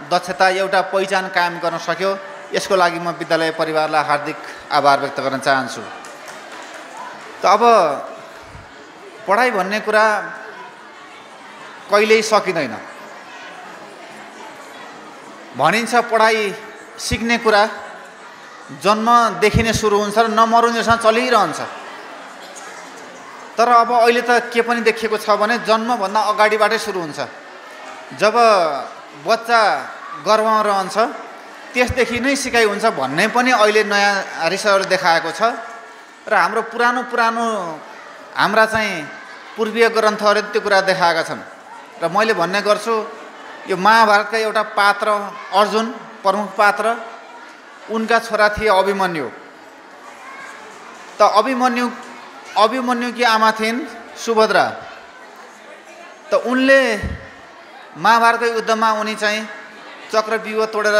L: दक्षता, एउटा पहिचान कायम गर्न सक्यो, यसको लागि म विद्यालय परिवारलाई हार्दिक आभार व्यक्त गर्न चाहन्छु। त अब पढाइ भन्ने कुरा कहिल्यै सकिँदैन। भनिन्छ पढाइ सिक्ने कुरा जन्मदेखि नै सुरु हुन्छ र नमरुन्जेलसम्म चलिरहन्छ। तर अब अहिले त के पनि देखिएको छ भने जन्मभन्दा अगाडिबाटै सुरु हुन्छ। जब बच्चा गर्भमा रहन्छ त्यसदेखि नै सिकाइ हुन्छ भन्ने पनि अहिले नयाँ रिसर्चले देखाएको छ। र हाम्रो पुरानो हाम्रा चाहिँ पूर्वीय ग्रन्थहरूले त्यो कुरा देखाएका छन्। र मैले भन्ने गर्छु यो महाभारतका एउटा पात्र अर्जुन प्रमुख पात्र, उनका छोरा थिए अभिमन्यु। त अभिमन्युकी आमा थिइन् सुभद्रा। त उनले महाभारतको युद्धमा उनी चाहिँ चक्रव्यूह तोडेर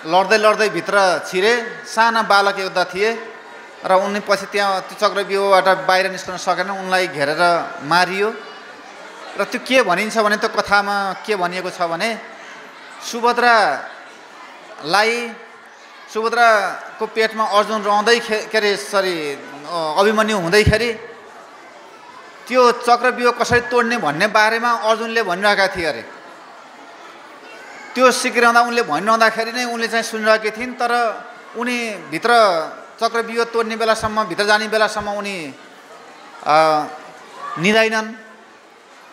L: लड्दै भित्र छिरे। साना बालक योद्धा थिए र उनी पछि त्यहाँ त्यो चक्रव्यूहबाट बाहिर निस्कन सकेन, उनलाई घेरेर मारियो। र त्यो के भनिन्छ भने त्यो कथामा के भनिएको छ भने सुभद्राको पेटमा अर्जुन रहँदै अभिमन्यु हुँदैखेरि त्यो चक्रव्यूह कसरी तोड्ने भन्ने बारेमा अर्जुनले भनिरहेका थिए अरे। त्यो सिकिरहँदा उनले भनिरहँदाखेरि नै उनले चाहिँ सुनिरहेकी थिइन्। तर उनी भित्र चक्रव्यूह तोड्ने बेलासम्म, भित्र जाने बेलासम्म उनी निदाइनन्,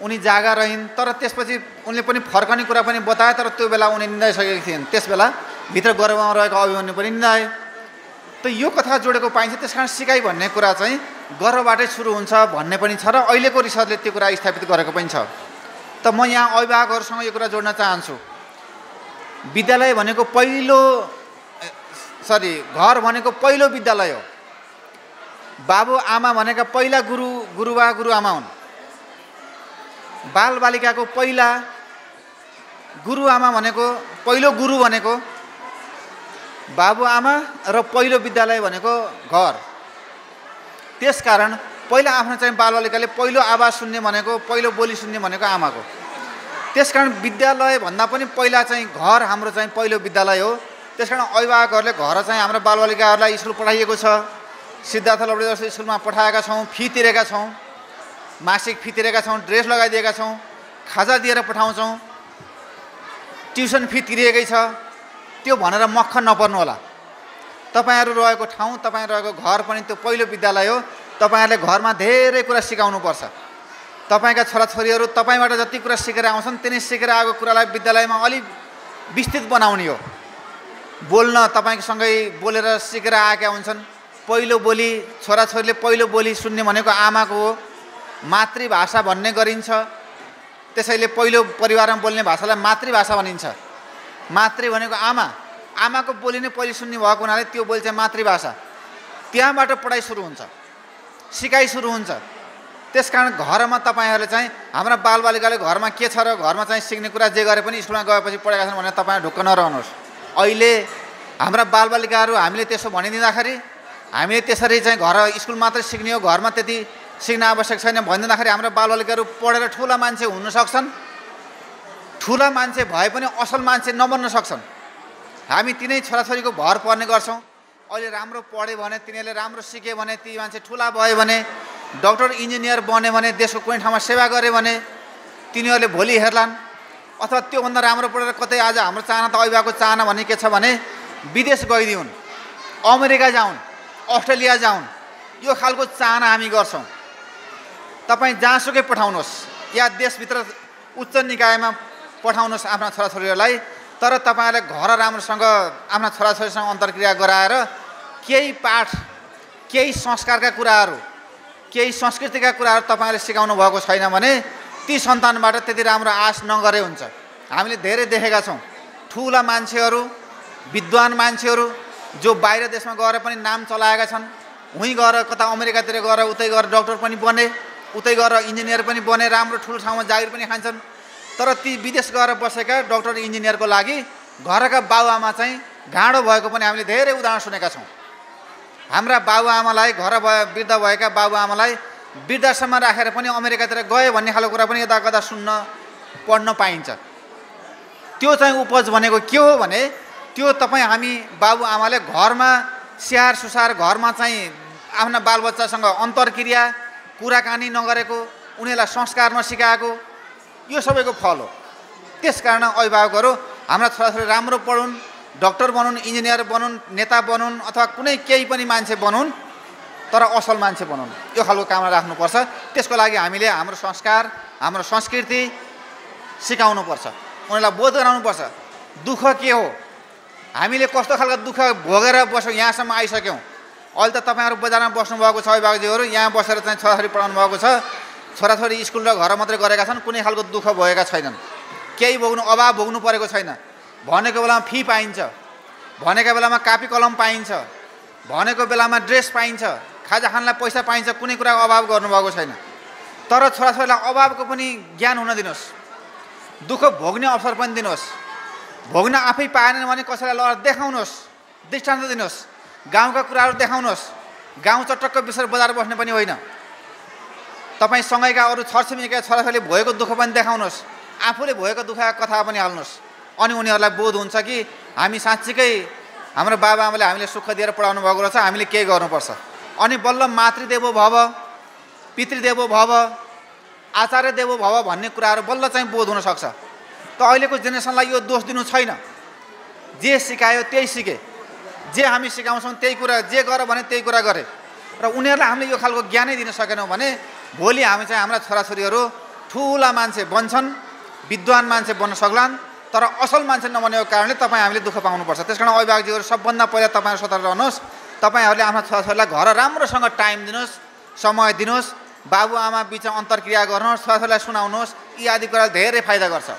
L: उनी जागा रहिन्। तर त्यसपछि उनले पनि फर्कने कुरा पनि बताए, तर त्यो बेला उनी निदाइसकेकी थिइन्। त्यस बेला भित्र गर्भमा रहेको अभिमन्यु पनि निदाए। त यो कथा जोडेको पाइन्छ। त्यस कारण सिकाइ भन्ने कुरा चाहिँ गर्भबाटै सुरु हुन्छ भन्ने पनि छ र अहिलेको रिसर्चले त्यो कुरा स्थापित गरेको पनि छ। त म यहाँ अभिभावकहरूसँग यो कुरा जोड्न चाहन्छु। विद्यालय भनेको घर भनेको पहिलो विद्यालय हो। बाबु आमा भनेका पहिला गुरुआमा हुन्। बालबालिकाको पहिला गुरुआमा भनेको पहिलो गुरु भनेको बाबुआमा र पहिलो विद्यालय भनेको घर। त्यसकारण पहिला आफ्नो चाहिँ बालबालिकाले पहिलो आवाज सुन्ने भनेको, पहिलो बोली सुन्ने भनेको आमाको। त्यसकारण विद्यालय भन्दा पनि पहिला चाहिँ घर हाम्रो चाहिँ पहिलो विद्यालय हो। त्यसकारण अभिभावकहरूले घर चाहिँ हाम्रो बालबालिकाहरूलाई स्कुल पठाइएको छ। सिद्धार्थ लवडी जस्तो स्कुलमा पठाएका छौँ, फी तिरेका छौँ, मासिक फी तिरेका छौँ, ड्रेस लगाइदिएका छौँ, खाजा दिएर पठाउँछौँ, ट्युसन फी तिरिएकै छ। त्यो भनेर मक्ख नपर्नु होला। तपाईँहरू रहेको ठाउँ, तपाईँ रहेको घर पनि त्यो पहिलो विद्यालय हो। तपाईँहरूले घरमा धेरै कुरा सिकाउनुपर्छ। तपाईँका छोराछोरीहरू तपाईँबाट जति कुरा सिकेर आउँछन् तिनी सिकेर आएको कुरालाई विद्यालयमा अलिक विस्तृत बनाउने हो। बोल्न तपाईँसँगै बोलेर सिकेर आएका हुन्छन्। पहिलो बोली छोराछोरीले पहिलो बोली सुन्ने भनेको आमाको हो। मातृभाषा भन्ने गरिन्छ। त्यसैले पहिलो परिवारमा बोल्ने भाषालाई मातृभाषा भनिन्छ। मातृ भनेको आमाको बोली नै पहिले सुन्ने भएको हुनाले त्यो बोली चाहिँ मातृभाषा। त्यहाँबाट पढाइ सुरु हुन्छ, सिकाइ सुरु हुन्छ। त्यसकारण घरमा तपाईँहरूले चाहिँ हाम्रा बालबालिकाले घरमा के छ र घरमा चाहिँ सिक्ने कुरा जे गरे पनि स्कुलमा गएपछि पढेका छन् भने तपाईँ ढुक्क नरहनुहोस्। अहिले हाम्रा बालबालिकाहरू हामीले त्यसो भनिदिँदाखेरि, हामीले त्यसरी चाहिँ स्कुल मात्रै सिक्ने हो, घरमा त्यति सिक्न आवश्यक छैन भनिदिँदाखेरि हाम्रा बालबालिकाहरू पढेर ठुला मान्छे हुन सक्छन्। ठुला मान्छे भए पनि असल मान्छे नबन्न सक्छन्। हामी तिनै छोराछोरीको भर पर्ने गर्छौँ। अहिले राम्रो पढ्यो भने, तिनीहरूले राम्रो सिक्यो भने, ती मान्छे ठुला भयो भने, डक्टर इन्जिनियर बन्यो भने, देशको कुनै ठाउँमा सेवा गऱ्यो भने तिनीहरूले भोलि हेर्लान्। अथवा त्योभन्दा राम्रो पढेर कतै आज हाम्रो चाहना त अभिभावकको चाहना भन्ने के छ भने विदेश गइदिउन्, अमेरिका जाउन्, अस्ट्रेलिया जाउन्। यो खालको चाहना हामी गर्छौँ। तपाईँ जहाँसुकै पठाउनुहोस् या देशभित्र उच्च निकायमा पठाउनुहोस् आफ्ना छोराछोरीहरूलाई, तर तपाईँहरूले घर राम्रोसँग आफ्ना छोराछोरीसँग अन्तर्क्रिया गराएर केही पाठ, केही संस्कारका कुराहरू, केही संस्कृतिका कुराहरू तपाईँहरूले सिकाउनु भएको छैन भने ती सन्तानबाट त्यति राम्रो आश नगरे हुन्छ। हामीले धेरै देखेका छौँ। ठुला मान्छेहरू, विद्वान मान्छेहरू जो बाहिर देशमा गएर पनि नाम चलाएका छन्। उहीँ गएर कता अमेरिकातिर गएर उतै गएर डक्टर पनि बने, उतै गएर इन्जिनियर पनि बने, राम्रो ठुलो ठाउँमा जागिर पनि खान्छन्। तर ती विदेश गएर बसेका डक्टर इन्जिनियरको लागि घरका बाबुआमा चाहिँ गाँडो भएको पनि हामीले धेरै उदाहरण सुनेका छौँ। हाम्रा बाबुआमालाई वृद्ध भएका बाबुआमालाई वृद्धाश्रममा राखेर पनि अमेरिकातिर गए भन्ने खालको कुरा पनि यता कता पढ्न पाइन्छ। त्यो चाहिँ उपज भनेको के हो भने त्यो हामी बाबुआमाले घरमा स्याहार सुसार, घरमा चाहिँ आफ्ना बालबच्चासँग अन्तर्क्रिया, कुराकानी नगरेको, उनीहरूलाई संस्कार नसिकाएको, यो सबैको फल हो। त्यसकारण अभिभावकहरू हाम्रा छोराछोरी राम्रो पढुन्, डक्टर बनुन्, इन्जिनियर बनुन्, नेता बनुन् अथवा कुनै केही पनि मान्छे बनुन्, तर असल मान्छे बनुन्, यो खालको कामना राख्नुपर्छ। त्यसको लागि हामीले हाम्रो संस्कार, हाम्रो संस्कृति सिकाउनुपर्छ, उनीहरूलाई बोध गराउनुपर्छ। दुःख के हो? हामीले कस्तो खालको दुःख भोगेर बस्यौँ, यहाँसम्म आइसक्यौँ। अहिले त तपाईँहरू बजारमा बस्नुभएको छ अभिभावकजीहरू, यहाँ बसेर चाहिँ छोराछोरी पढाउनु भएको छ, छोराछोरी स्कुल र घर मात्रै गरेका छन्, कुनै खालको दुःख भएका छैनन्, केही अभाव भोग्नु परेको छैन। भनेको बेलामा फी पाइन्छ, भनेको बेलामा कापी कलम पाइन्छ, भनेको बेलामा ड्रेस पाइन्छ, खाजा खानलाई पैसा पाइन्छ, कुनै कुराको अभाव गर्नुभएको छैन। तर छोराछोरीलाई अभावको पनि ज्ञान हुन दिनुहोस्, दुःख भोग्ने अवसर पनि दिनुहोस्। भोग्न आफै पाएन भने कसैलाई लगेर देखाउनुहोस्, दृष्टान्त दिनुहोस्, गाउँका कुराहरू देखाउनुहोस्। गाउँ चटक्क बिसेर बजार बस्ने पनि होइन। तपाईँ सँगैका अरू छरछिमेकीका छोराछोरीले भएको दुःख पनि देखाउनुहोस्, आफूले भएको दुःखका कथा पनि हाल्नुहोस्। अनि उनीहरूलाई बोध हुन्छ कि हामी साँच्चीकै हाम्रो बाबाआमाले हामीले सुख दिएर पढाउनु भएको रहेछ, हामीले केही गर्नुपर्छ। अनि बल्ल मातृदेवो भव, पितृदेवो भव, आचार्य देवो भव भन्ने कुराहरू बल्ल चाहिँ बोध हुनसक्छ। त अहिलेको जेनेरेसनलाई यो दोष दिनु छैन। जे सिकायो त्यही सिके, जे हामी सिकाउँछौँ त्यही कुरा, जे गर भने त्यही कुरा गरे। र उनीहरूलाई हामीले यो खालको ज्ञानै दिन सकेनौँ भने भोलि हामी चाहिँ हाम्रा छोराछोरीहरू ठुला मान्छे बन्छन्, विद्वान मान्छे बन्न सक्लान्, तर असल मान्छे नबनेको कारणले तपाईँ हामीले दुःख पाउनुपर्छ। त्यस कारण अभिभावकजीहरू सबभन्दा पहिला तपाईँहरू सतर्क रहनुहोस्। तपाईँहरूले आफ्ना छोराछोरीलाई घर राम्रोसँग टाइम दिनुहोस्, समय दिनुहोस्, बाबुआमा बिचमा अन्तर्क्रिया गर्नुहोस्, छोराछोरीलाई सुनाउनुहोस्। यी आदि कुराले धेरै फाइदा गर्छ।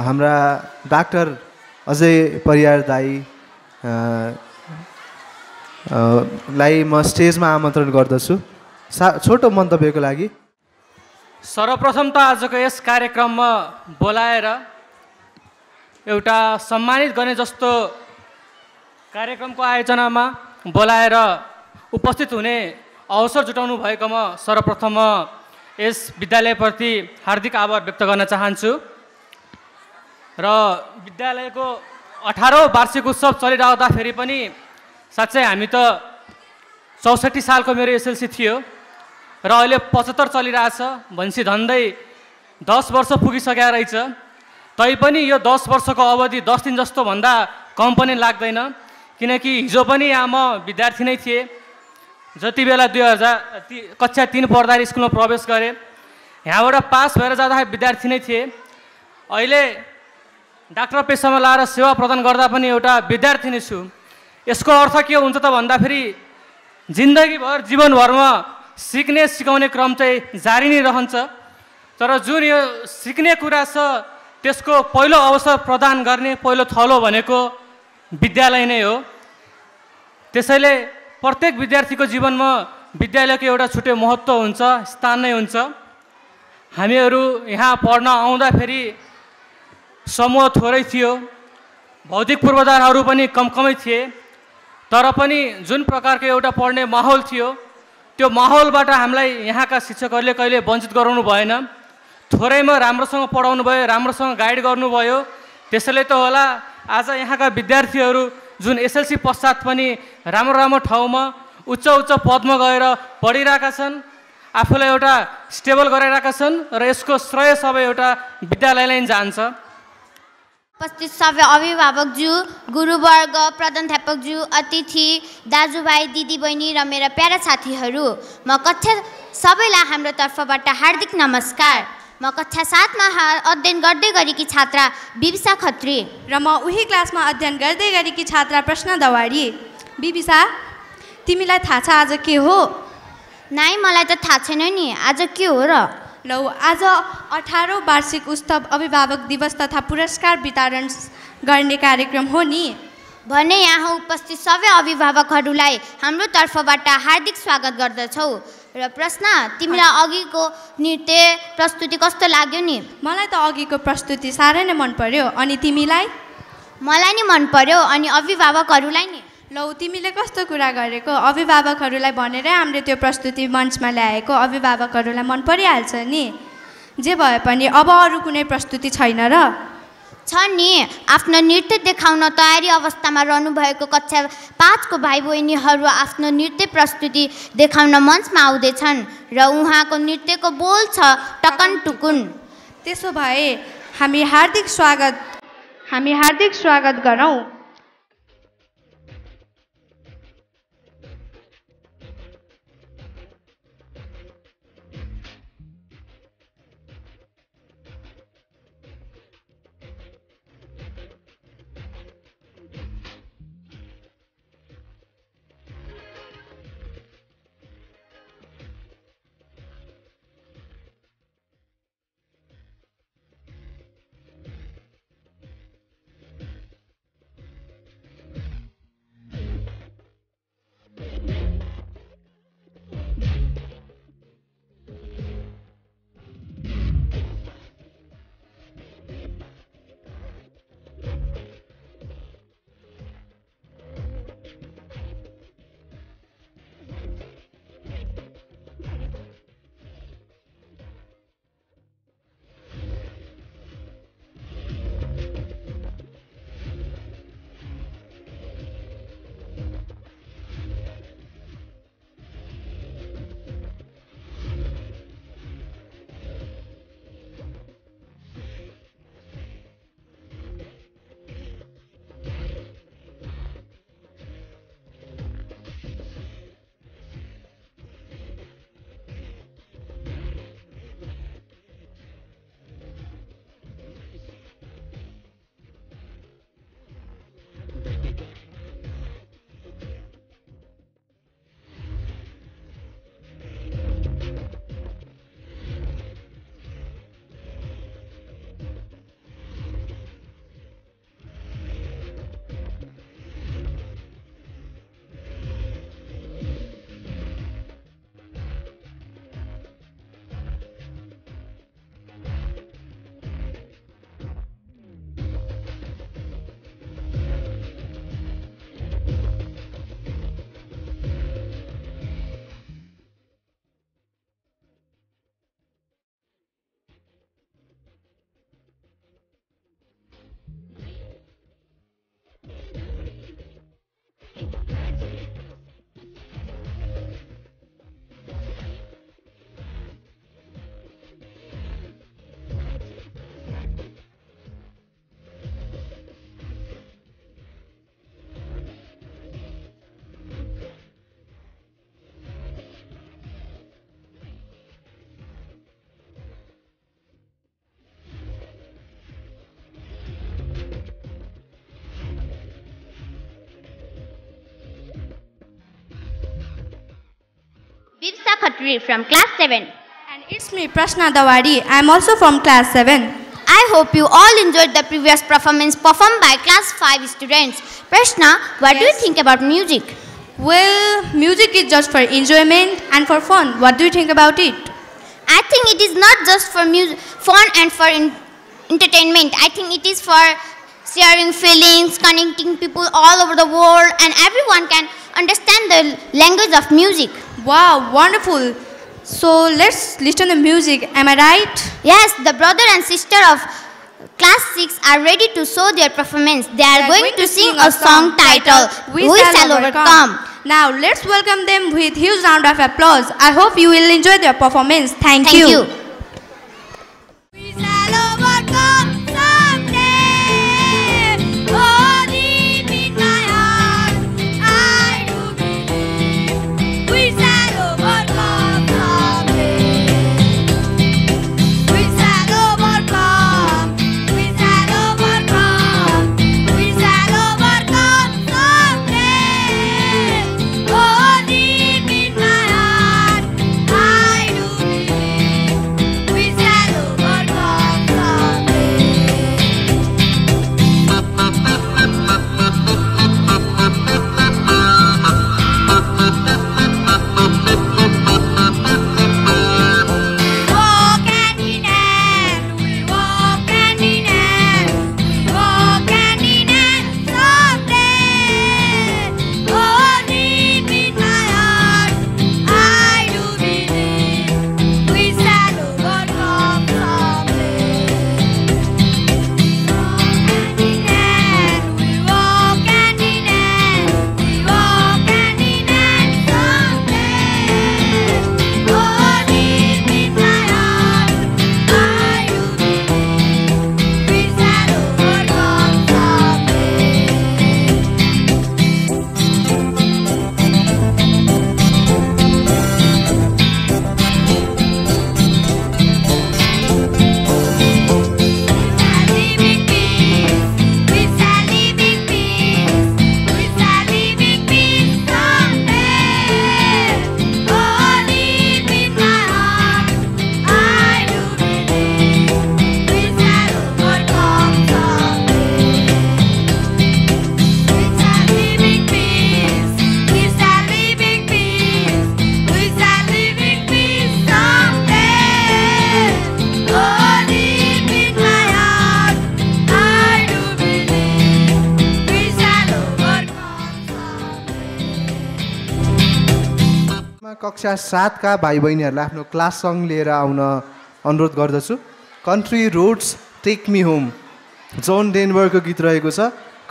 A: हाम्रा डाक्टर अजय परियार दाई लाई म स्टेजमा आमन्त्रण गर्दछु छोटो मन्तव्यको लागि।
M: सर्वप्रथम त आजको यस कार्यक्रममा बोलाएर एउटा सम्मानित गर्ने जस्तो कार्यक्रमको आयोजनामा बोलाएर उपस्थित हुने अवसर जुटाउनु भएकोमा सर्वप्रथम यस विद्यालयप्रति हार्दिक आभार व्यक्त गर्न चाहन्छु। र विद्यालयको 18औं वार्षिक उत्सव चलिरहँदाखेरि पनि साँच्चै हामी त 64 सालको मेरो एसएलसी थियो र अहिले 75 चलिरहेछ भनेपछि झन्डै 10 वर्ष पुगिसकेको रहेछ। तैपनि यो 10 वर्षको अवधि 10 दिन जस्तो भन्दा कम पनि लाग्दैन, किनकि हिजो पनि यहाँ म विद्यार्थी नै थिएँ। जति बेला 2000 कक्षा 3 पढ्दा स्कुलमा प्रवेश गरेँ, यहाँबाट पास भएर जाँदाखेरि विद्यार्थी नै थिएँ। अहिले डाक्टर पेसामा लाएर सेवा प्रदान गर्दा पनि एउटा विद्यार्थी नै छु। यसको अर्थ के हुन्छ त भन्दाखेरि जिन्दगीभर जीवनभरमा सिक्ने सिकाउने क्रम चाहिँ जारी नै रहन्छ। तर जुन यो सिक्ने कुरा छ त्यसको पहिलो अवसर प्रदान गर्ने पहिलो थलो भनेको विद्यालय नै हो। त्यसैले प्रत्येक विद्यार्थीको जीवनमा विद्यालयको एउटा छुट्टै महत्त्व हुन्छ, स्थान नै हुन्छ। हामीहरू यहाँ पढ्न आउँदाखेरि समूह थोरै थियो, भौतिक पूर्वाधारहरू पनि कमै थिए, तर पनि जुन प्रकारको एउटा पढ्ने माहौल थियो त्यो माहौलबाट हामीलाई यहाँका शिक्षकहरूले कहिले वञ्चित गराउनु भएन। थोरैमा राम्रोसँग पढाउनु भयो, राम्रोसँग गाइड गर्नुभयो। त्यसैले त होला आज यहाँका विद्यार्थीहरू जुन एसएलसी पश्चात पनि राम्रो राम्रो ठाउँमा उच्च उच्च पदमा गएर पढिरहेका छन्, आफूलाई एउटा स्टेबल गराइरहेका छन् र यसको श्रेय सबै एउटा विद्यालयलाई जान्छ।
J: उपस्थित सबै अभिभावकज्यू, गुरुवर्ग, प्रधानाध्यापकज्यू, अतिथि, दाजुभाइ, दिदीबहिनी र मेरा प्यारा साथीहरू, म कक्षा सबैलाई हाम्रो तर्फबाट हार्दिक नमस्कार। म कक्षा 7 मा अध्ययन गर्दै गरेकी छात्रा बिबिसा खत्री
N: र म उही क्लासमा अध्ययन गर्दै गरेकी छात्रा प्रश्न दवाडी। बिबिसा, तिमीलाई थाहा छ आज के हो?
J: नाइ, मलाई त थाहा छैन नि, आज के हो र?
N: लौ, आज 18औं वार्षिक उत्सव अभिभावक दिवस तथा पुरस्कार वितरण गर्ने कार्यक्रम हो नि।
J: भने यहाँ उपस्थित सबै अभिभावकहरूलाई हाम्रो तर्फबाट हार्दिक स्वागत गर्दछौ। र प्रश्न, तिमीलाई अघिको नृत्य प्रस्तुति कस्तो लाग्यो नि?
N: मलाई त अघिको प्रस्तुति साह्रै नै मन पर्यो। अनि तिमीलाई?
J: मलाई नि मन पर्यो। अनि अभिभावकहरूलाई नि?
N: लौ, तिमीले कस्तो कुरा गरेको? अभिभावकहरूलाई भनेरै हामीले त्यो प्रस्तुति मञ्चमा ल्याएको, अभिभावकहरूलाई मन परिहाल्छ नि। जे भए पनि अब अरू कुनै प्रस्तुति छैन र?
J: छ नि, आफ्नो नृत्य देखाउन तयारी अवस्थामा रहनुभएको कक्षा 5 को भाइ बहिनीहरू आफ्नो नृत्य प्रस्तुति देखाउन मञ्चमा आउँदैछन् र उहाँको नृत्यको बोल छ टकन टुकुन।
N: त्यसो भए हामी हार्दिक स्वागत हामी हार्दिक स्वागत गरौँ।
J: Vipsa Khatri from class 7.
N: And it's me, Prashna Dawadi. I am also from class 7.
J: I hope you all enjoyed the previous performance performed by class 5 students. Prashna, what do you think about music?
N: Well, music is just for enjoyment and for fun. What do you think about it?
J: I think it is not just for fun and for entertainment. I think it is for sharing feelings, connecting people all over the world, and everyone can understand the language of music.
N: Wow, wonderful. So let's listen to music, am I right?
J: Yes, the brother and sister of class 6 are ready to show their performance. They are going to sing a song titled We Shall Overcome.
N: Now let's welcome them with huge round of applause. I hope you will enjoy their performance. Thank you.
J: You.
O: We shall overcome someday. Oh, deep in my heart, I do believe we shall overcome someday. We shall overcome. We shall overcome. We shall overcome someday. Oh, deep in my heart, I do believe
A: कक्षा 7 का भाइ बहिनीहरूलाई आफ्नो class सङ्ग लिएर आउन अनुरोध गर्दछु। Country roads take me home, John डेनभरको गीत रहेको छ।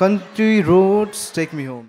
A: Country roads take me home.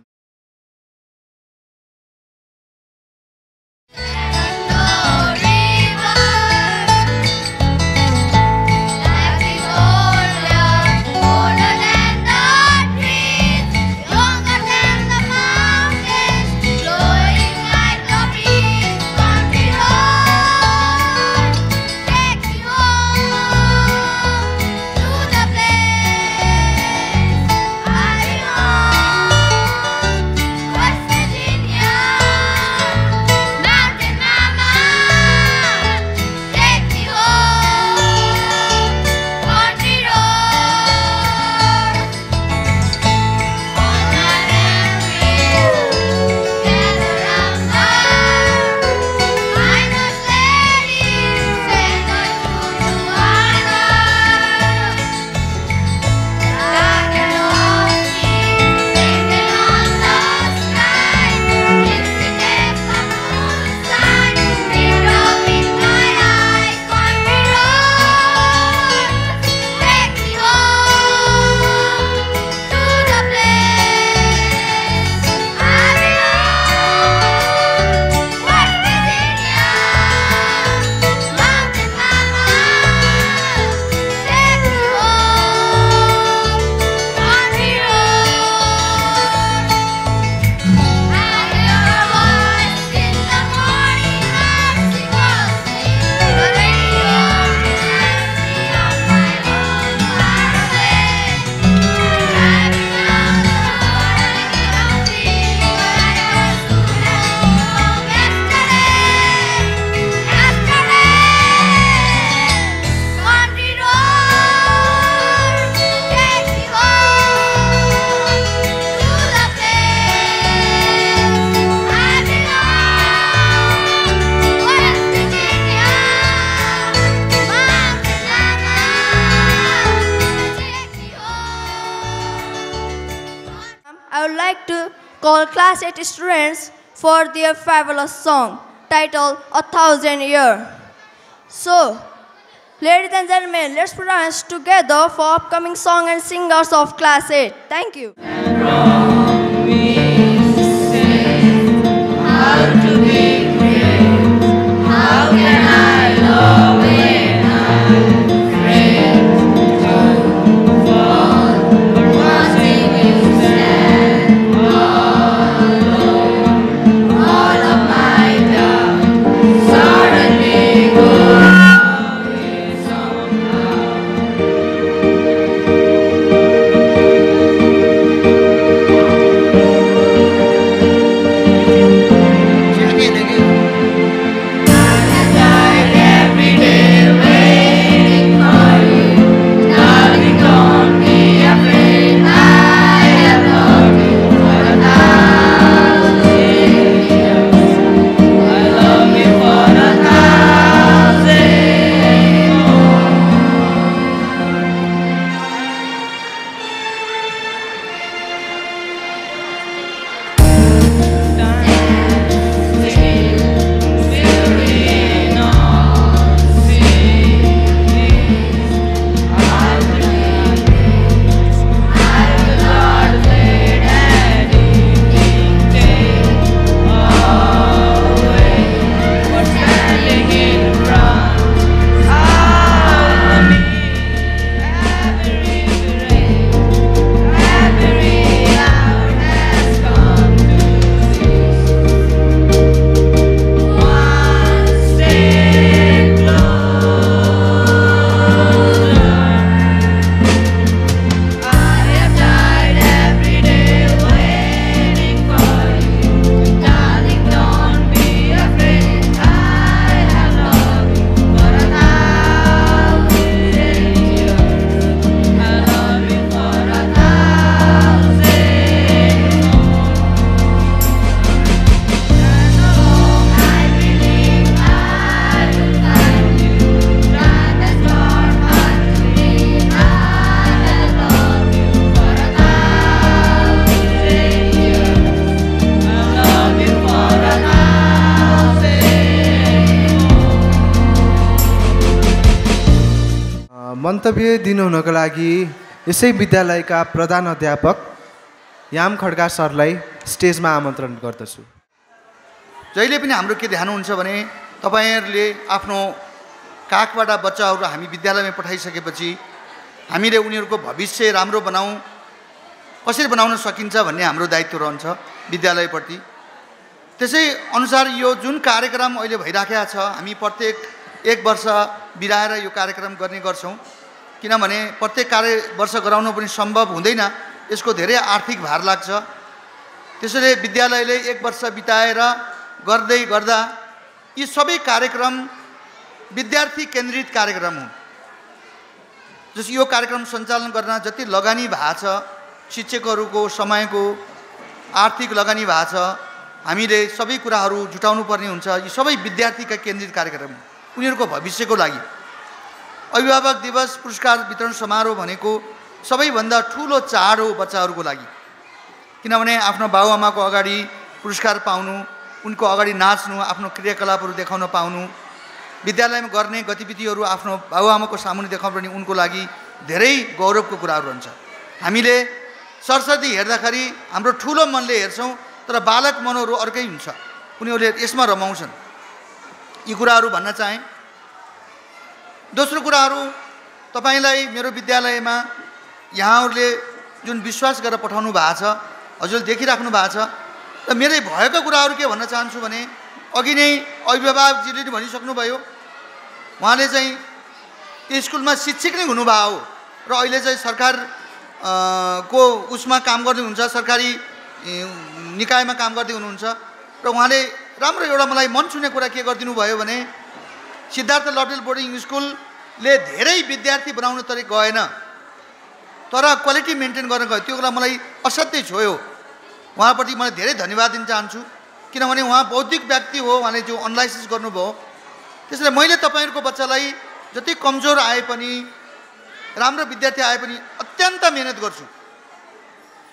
P: call class 8 students for their fabulous song titled 1,000 Years. So, ladies and gentlemen, let's put our hands together for upcoming song and singers of class 8. Thank you.
O: How can I love when I'm afraid to fall? But watching you stand alone, all of my doubts suddenly go away somehow.
A: मन्तव्य दिनुहुनको लागि यसै विद्यालयका प्रधान अध्यापक याम खड्का सरलाई स्टेजमा आमन्त्रण गर्दछु।
Q: जहिले पनि हाम्रो के ध्यान हुन्छ भने तपाईहरूले आफ्नो काखबाट बच्चाहरू हामी विद्यालयमा पठाइसकेपछि हामीले उनीहरूको भविष्य राम्रो बनाऊँ, कसरी बनाउन सकिन्छ भन्ने हाम्रो दायित्व रहन्छ विद्यालयप्रति। त्यसै अनुसार यो जुन कार्यक्रम अहिले भइराखेको छ, हामी प्रत्येक 1 वर्ष बिराएर यो कार्यक्रम गर्ने गर्छौँ, किनभने प्रत्येक वर्ष गराउनु पनि सम्भव हुँदैन, यसको धेरै आर्थिक भार लाग्छ। त्यसैले विद्यालयले 1 वर्ष बिताएर गर्दै गर्दा यी सबै कार्यक्रम विद्यार्थी केन्द्रित कार्यक्रम हुन्। जस यो कार्यक्रम सञ्चालन गर्न जति लगानी भएको छ, शिक्षकहरूको समयको आर्थिक लगानी भएको छ, हामीले सबै कुराहरू जुटाउनु पर्ने हुन्छ। यी सबै विद्यार्थीका केन्द्रित कार्यक्रम उनीहरूको भविष्यको लागि। अभिभावक दिवस पुरस्कार वितरण समारोह भनेको सबैभन्दा ठुलो चाड हो बच्चाहरूको लागि, किनभने आफ्नो बाबुआमाको अगाडि पुरस्कार पाउनु, उनको अगाडि नाच्नु, आफ्नो क्रियाकलापहरू देखाउन पाउनु, विद्यालयमा गर्ने गतिविधिहरू आफ्नो बाबुआमाको सामुन्ने देखाउनु उनको लागि धेरै गौरवको कुराहरू रहन्छ। हामीले सरस्वती हेर्दाखेरि हाम्रो ठुलो मनले हेर्छौँ, तर बालक मनहरू अर्कै हुन्छ, उनीहरूले यसमा रमाउँछन्। यी कुराहरू भन्न चाहेँ। दोस्रो कुराहरू, तपाईँलाई मेरो विद्यालयमा यहाँहरूले जुन विश्वास गरेर पठाउनु भएको छ, हजुरले देखिराख्नु भएको छ, र मेरै भएको कुराहरू के भन्न चाहन्छु भने अघि नै अभिभावकजीले पनि भनिसक्नुभयो, उहाँले चाहिँ त्यो स्कुलमा शिक्षक नै हुनुभएको हो र अहिले चाहिँ सरकार को उसमा काम गर्दै हुन्छ, सरकारी निकायमा काम गर्दै हुनुहुन्छ। र उहाँले राम्रो एउटा मलाई मन छुने कुरा के गरिदिनु भयो भने सिद्धार्थ लवडेल बोर्डिङ स्कुलले धेरै विद्यार्थी बनाउन त गएन, तर क्वालिटी मेन्टेन गर्न गयो। त्यो कुरा मलाई असाध्यै छोयो। उहाँप्रति मलाई धेरै धन्यवाद दिन चाहन्छु, किनभने उहाँ बौद्धिक व्यक्ति हो, उहाँले जो एनालाइसिस गर्नुभयो। त्यसैले मैले तपाईँहरूको बच्चालाई जति कमजोर आए पनि, राम्रो विद्यार्थी आए पनि अत्यन्त मेहनत गर्छु।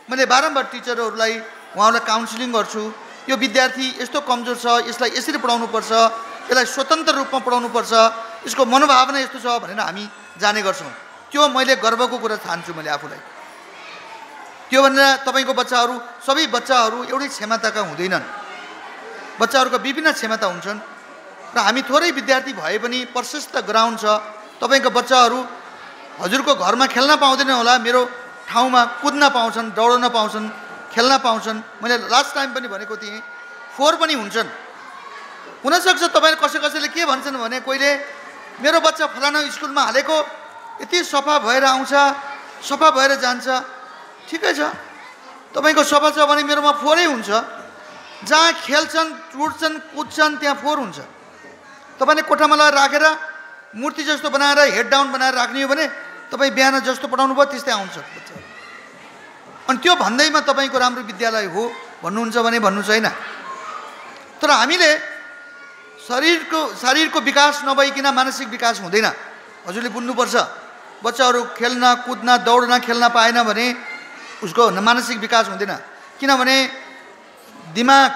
Q: मैले बारम्बार टिचरहरूलाई उहाँहरूलाई काउन्सिलिङ गर्छु, यो विद्यार्थी यस्तो कमजोर छ, यसलाई यसरी पढाउनुपर्छ, यसलाई स्वतन्त्र रूपमा पढाउनुपर्छ, यसको मनोभावना यस्तो छ भनेर हामी जाने गर्छौँ। त्यो मैले गर्वको कुरा ठान्छु मैले आफूलाई। त्यो भनेर तपाईँको बच्चाहरू, सबै बच्चाहरू एउटै क्षमताका हुँदैनन्, बच्चाहरूको विभिन्न क्षमता हुन्छन् र हामी थोरै विद्यार्थी भए पनि प्रशस्त ग्राउन्ड छ। तपाईँको बच्चाहरू हजुरको घरमा खेल्न पाउँदैन होला, मेरो ठाउँमा कुद्न पाउँछन्, दौड्न पाउँछन्, खेल्न पाउँछन्। मैले लास्ट टाइम पनि भनेको थिएँ 4 पनि हुन्छन्। हुनसक्छ तपाईँले कसैले के भन्छन् भने कोहीले मेरो बच्चा फलाना स्कुलमा हालेको यति सफा भएर आउँछ, सफा भएर जान्छ। ठिकै छ, तपाईँको सफा छ भने मेरोमा 4 हुन्छ। जहाँ खेल्छन्, टुट्छन्, कुद्छन् त्यहाँ 4 हुन्छ। तपाईँले कोठामा लगाएर राखेर मूर्ति जस्तो बनाएर हेड डाउन बनाएर राख्ने हो भने तपाईँ बिहान जस्तो पढाउनु भयो त्यस्तै आउँछ बच्चा। अनि त्यो भन्दैमा तपाईँको राम्रो विद्यालय हो भन्नुहुन्छ भने भन्नु छैन। तर हामीले शरीरको विकास नभइकन मानसिक विकास हुँदैन। हजुरले बुझ्नुपर्छ, बच्चाहरू खेल्न, कुद्न, दौड्न, खेल्न पाएन भने उसको मानसिक विकास हुँदैन। किनभने दिमाग,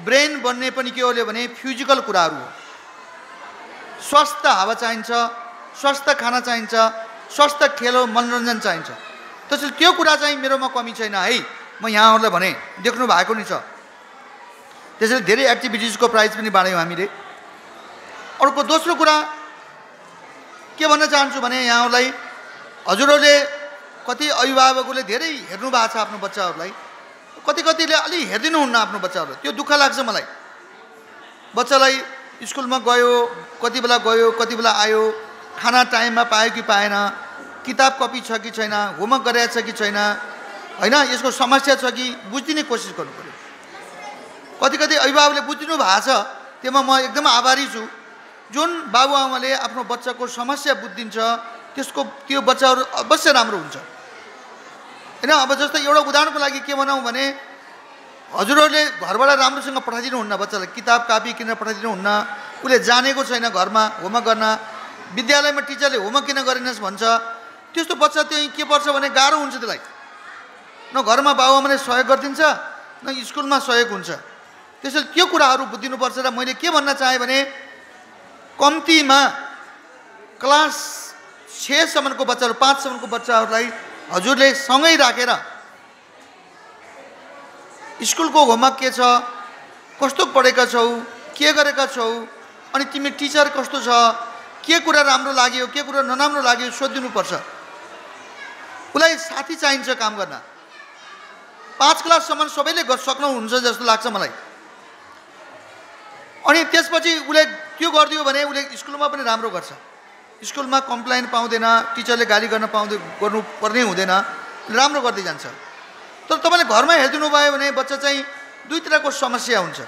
Q: ब्रेन बन्ने पनि के हो भने फिजिकल कुराहरू हो। स्वस्थ हावा चाहिन्छ, स्वस्थ खाना चाहिन्छ, स्वस्थ खेल हो, मनोरञ्जन चाहिन्छ। त्यसैले त्यो कुरा चाहिँ मेरोमा कमी छैन है, म यहाँहरूलाई भने देख्नु भएको नि छ। त्यसैले धेरै एक्टिभिटिजको प्राइज पनि बाँड्यौँ हामीले। अर्को दोस्रो कुरा के भन्न चाहन्छु भने यहाँहरूलाई, हजुरहरूले कति अभिभावकहरूले धेरै हेर्नु भएको छ आफ्नो बच्चाहरूलाई, कतिले अलि हेरिदिनुहुन्न आफ्नो बच्चाहरूलाई। त्यो दुःख लाग्छ मलाई। बच्चालाई स्कुलमा गयो, कति बेला गयो, कति बेला आयो, खाना टाइममा पायो कि पाएन, किताब कपी छ कि छैन, होमवर्क गरेको छ कि छैन, होइन, यसको समस्या छ कि बुझिदिने कोसिस गर्नु पऱ्यो। कति अभिभावकले बुझिदिनु भएको छ, त्यसमा म एकदम आभारी छु। जुन बाबुआमाले आफ्नो बच्चाको समस्या बुझिदिन्छ त्यो बच्चाहरू अवश्य राम्रो हुन्छ होइन। अब जस्तो एउटा उदाहरणको लागि के भनौँ भने हजुरहरूले घरबाट राम्रोसँग पठाइदिनुहुन्न बच्चालाई, किताब कापी किनेर पठाइदिनुहुन्न, उसले जानेको छैन घरमा होमवर्क गर्न, विद्यालयमा टिचरले होमवर्क किन गरेनस् भन्छ, त्यस्तो बच्चा त्यही के पर्छ भने गाह्रो हुन्छ त्यसलाई। न घरमा बाबुआमाले सहयोग गरिदिन्छ न स्कुलमा सहयोग हुन्छ। त्यसैले त्यो कुराहरू बुझिदिनुपर्छ। र मैले के भन्न चाहेँ भने कम्तीमा क्लास 6सम्मको बच्चाहरू 5सम्मको बच्चाहरूलाई हजुरले सँगै राखेर स्कुलको होमवर्क के छ, कस्तो पढेका छौ, के गरेका छौ, अनि तिमी टिचर कस्तो छ, के कुरा राम्रो लाग्यो, के कुरा नराम्रो लाग्यो सोधिदिनुपर्छ। उसलाई साथी चाहिन्छ काम गर्न। 5 क्लाससम्म सबैले सक्नुहुन्छ जस्तो लाग्छ मलाई। अनि त्यसपछि उसले त्यो गरिदियो भने उसले स्कुलमा पनि राम्रो गर्छ। स्कुलमा कम्प्लेन पाउँदैन, टिचरले गाली गर्नुपर्ने हुँदैन, राम्रो गर्दै जान्छ। तर तपाईँले घरमा हेरिदिनु भयो भने बच्चा चाहिँ दुईतिरको समस्या हुन्छ।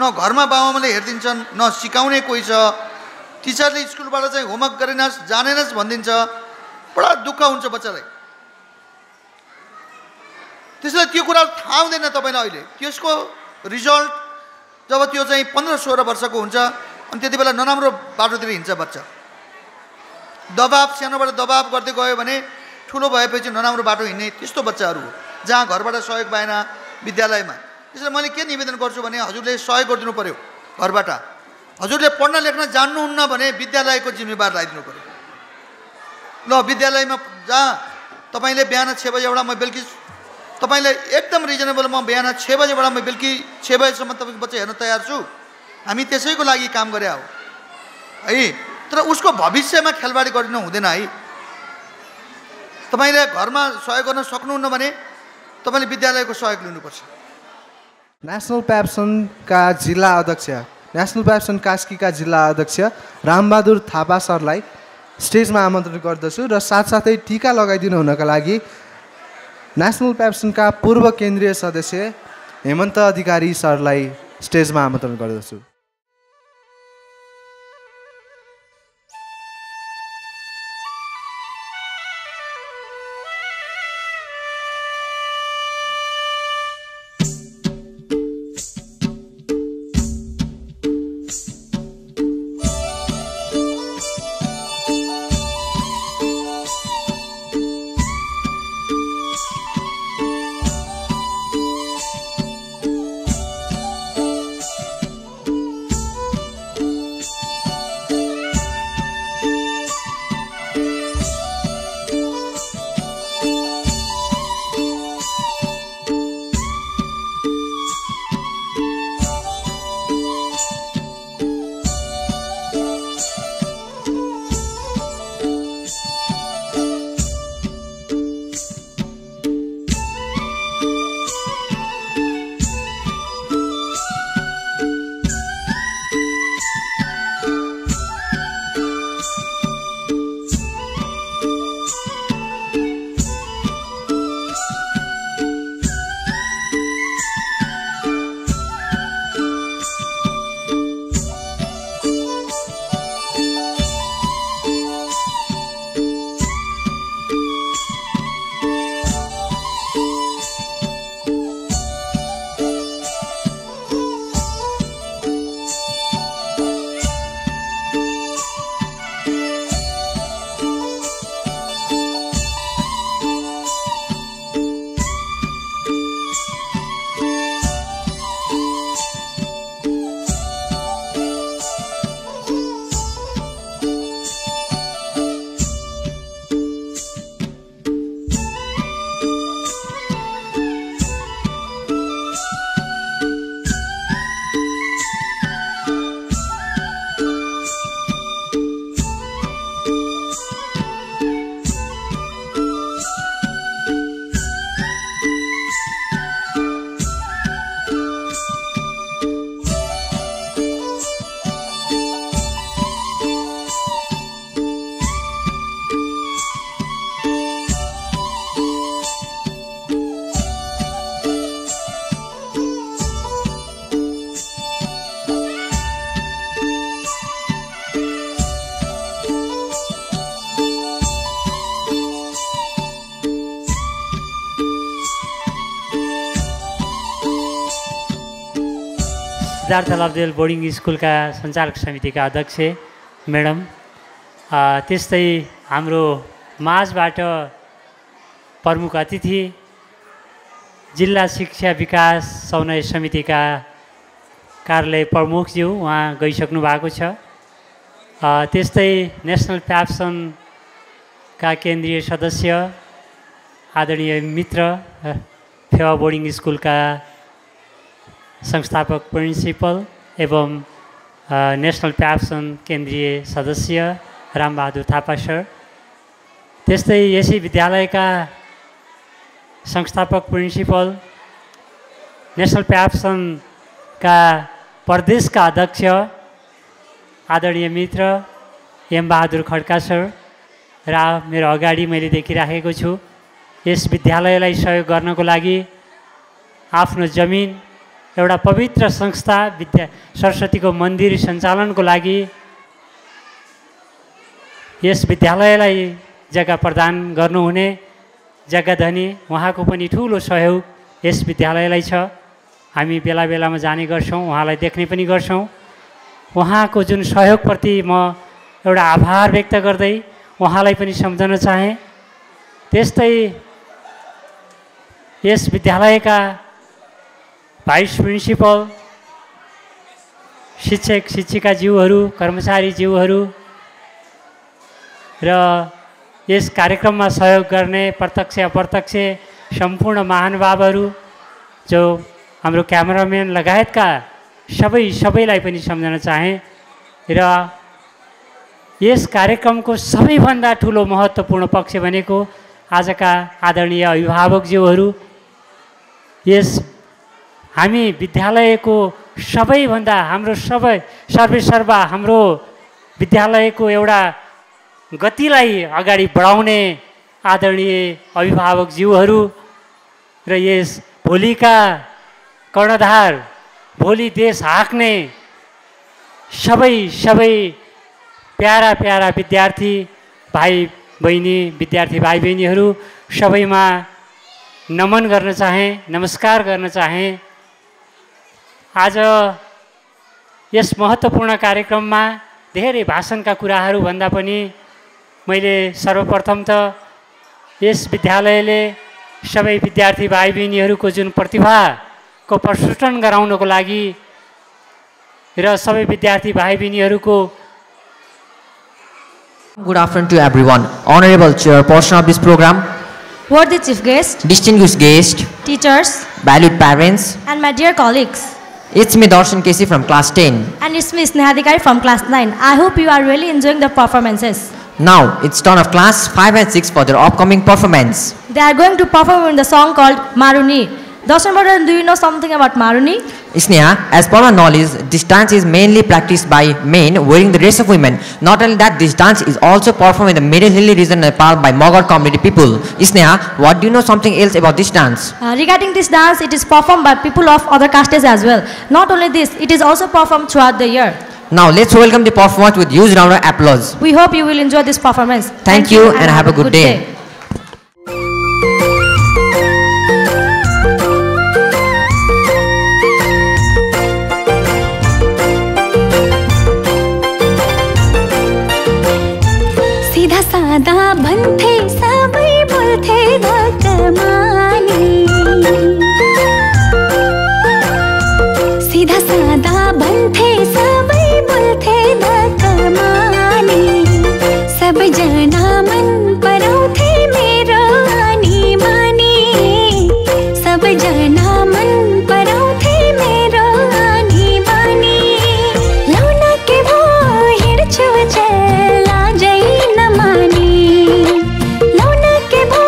Q: न घरमा बाबुआमाले हेरिदिन्छन्, न सिकाउने कोही छ, टिचरले स्कुलबाट चाहिँ होमवर्क गरेनस् जानेनस् भनिदिन्छ, बडा दुःख हुन्छ बच्चालाई। त्यसलाई त्यो कुरा थाहा हुँदैन तपाईँलाई। अहिले त्यसको रिजल्ट जब त्यो चाहिँ 15-16 वर्षको हुन्छ अनि त्यति बेला नराम्रो बाटोतिर हिँड्छ बच्चा। दबाब सानोबाट दबाब गर्दै गयो भने ठुलो भएपछि नराम्रो बाटो हिँड्ने त्यस्तो बच्चाहरू हो, जहाँ घरबाट सहयोग भएन विद्यालयमा। त्यसैले मैले के निवेदन गर्छु भने हजुरले सहयोग गरिदिनु पर्यो घरबाट। हजुरले पढ्न लेख्न जान्नुहुन्न भने विद्यालयको जिम्मेवार लगाइदिनु पर्यो। ल विद्यालयमा जहाँ तपाईँले बिहान 6 बजेबाट म बेलुकी तपाईँलाई एकदम रिजनेबल, म बिहान 6 बजेबाट म बेलुकी 6 बजेसम्म तपाईँको बच्चा हेर्न तयार छु। हामी त्यसैको लागि काम गरे हो है। तर उसको भविष्यमा खेलबाडी गरिनु हुँदैन है। तपाईँले घरमा सहयोग गर्न सक्नुहुन्न भने तपाईँले विद्यालयको सहयोग लिनुपर्छ।
A: नेसनल प्याप्सनका जिल्ला अध्यक्ष, नेसनल प्याप्सन कास्कीका जिल्ला अध्यक्ष रामबहादुर थापा सरलाई स्टेजमा आमन्त्रण गर्दछु र साथसाथै टिका लगाइदिनु हुनका लागि नेसनल प्याप्सनका पूर्व केन्द्रीय सदस्य हेमन्त अधिकारी सरलाई स्टेजमा आमन्त्रण गर्दछु।
R: सिद्धार्थ लब्देल बोर्डिङ स्कुलका सञ्चालक समितिका अध्यक्ष म्याडम, त्यस्तै हाम्रो माझबाट प्रमुख अतिथि जिल्ला शिक्षा विकास समन्वय समितिका कार्यालय प्रमुखज्यू उहाँ गइसक्नु भएको छ। त्यस्तै नेसनल प्याप्सन का केन्द्रीय सदस्य, आदरणीय मित्र, फेवा बोर्डिङ स्कुलका संस्थापक प्रिन्सिपल एवं नेसनल प्याप्सन केन्द्रीय सदस्य रामबहादुर थापा सर, त्यस्तै यसै विद्यालयका संस्थापक प्रिन्सिपल, नेसनल प्याप्सनका प्रदेशका अध्यक्ष आदरणीय मित्र एम बहादुर खड्का सर र मेरो अगाडि मैले देखिराखेको छु यस विद्यालयलाई सहयोग गर्नको लागि आफ्नो जमिन एउटा पवित्र संस्था विद्या सरस्वतीको मन्दिर सञ्चालनको लागि यस विद्यालयलाई जग्गा प्रदान गर्नुहुने जग्गाधनी उहाँको पनि ठुलो सहयोग यस विद्यालयलाई छ। हामी बेला बेलामा जाने गर्छौँ, उहाँलाई देख्ने पनि गर्छौँ। उहाँको जुन सहयोगप्रति म एउटा आभार व्यक्त गर्दै उहाँलाई पनि सम्झन चाहेँ। त्यस्तै यस विद्यालयका भाइस प्रिन्सिपल, शिक्षक शिक्षिकाज्यूहरू, कर्मचारीज्यूहरू र यस कार्यक्रममा सहयोग गर्ने प्रत्यक्ष अप्रत्यक्ष सम्पूर्ण महानुभावहरू, जो हाम्रो क्यामेराम्यान लगायतका सबैलाई पनि सम्झन चाहेँ। र यस कार्यक्रमको सबैभन्दा ठुलो महत्त्वपूर्ण पक्ष भनेको आजका आदरणीय अभिभावकज्यूहरू, यस हामी विद्यालयको सबैभन्दा हाम्रो सर्वेसर्वा हाम्रो विद्यालयको एउटा गतिलाई अगाडि बढाउने आदरणीय अभिभावकज्यूहरू र यस भोलिका कर्णधार, भोलि देश हाँक्ने सबै प्यारा विद्यार्थी भाइ बहिनीहरू सबैमा नमन गर्न चाहेँ, नमस्कार गर्न चाहेँ। आज यस महत्त्वपूर्ण कार्यक्रममा धेरै भाषणका कुराहरू भन्दा पनि मैले सर्वप्रथम त यस विद्यालयले सबै विद्यार्थी भाइ बहिनीहरूको जुन प्रतिभाको प्रस्फुटन गराउनको लागि र सबै विद्यार्थी भाइ बहिनीहरूको
D: Good afternoon to everyone. Honorable chairperson of this program,
S: worthy chief guest,
D: distinguished guest,
S: teachers,
D: valued parents,
S: and my dear colleagues.
D: It's me Darshan Kesi from class 10.
S: And it's me Sneha Adhikari from class 9. I hope you are really enjoying the performances.
D: Now it's turn of class 5 and 6 for their upcoming performance.
S: They are going to perform in the song called Maruni. Darshan Bhadan, do you know something about Maruni?
D: Sneha, as per my knowledge, this dance is mainly practiced by men wearing the dress of women. Not only that, this dance is also performed in the Middle Hilly region of Nepal by Magar community people. Sneha, what do you know something else about this dance?
S: Regarding this dance, it is performed by people of other castes as well. Not only this, it is also performed throughout the year.
D: Now let's welcome the performance with huge round of applause.
S: We hope you will enjoy this performance.
D: Thank you and have a good day.
G: सादा भन्थे सबै बोल्थे धक्कमानी सीधा सादा भन्थे सबै बोल्थे धक्कमानी सबैजना मन पराउँथे मेरो आनी मानी सबैजना मन पराउँथे मेरो आनी मानी लाउन के भो हिँड्छु चला जै नमानी लाउन के भो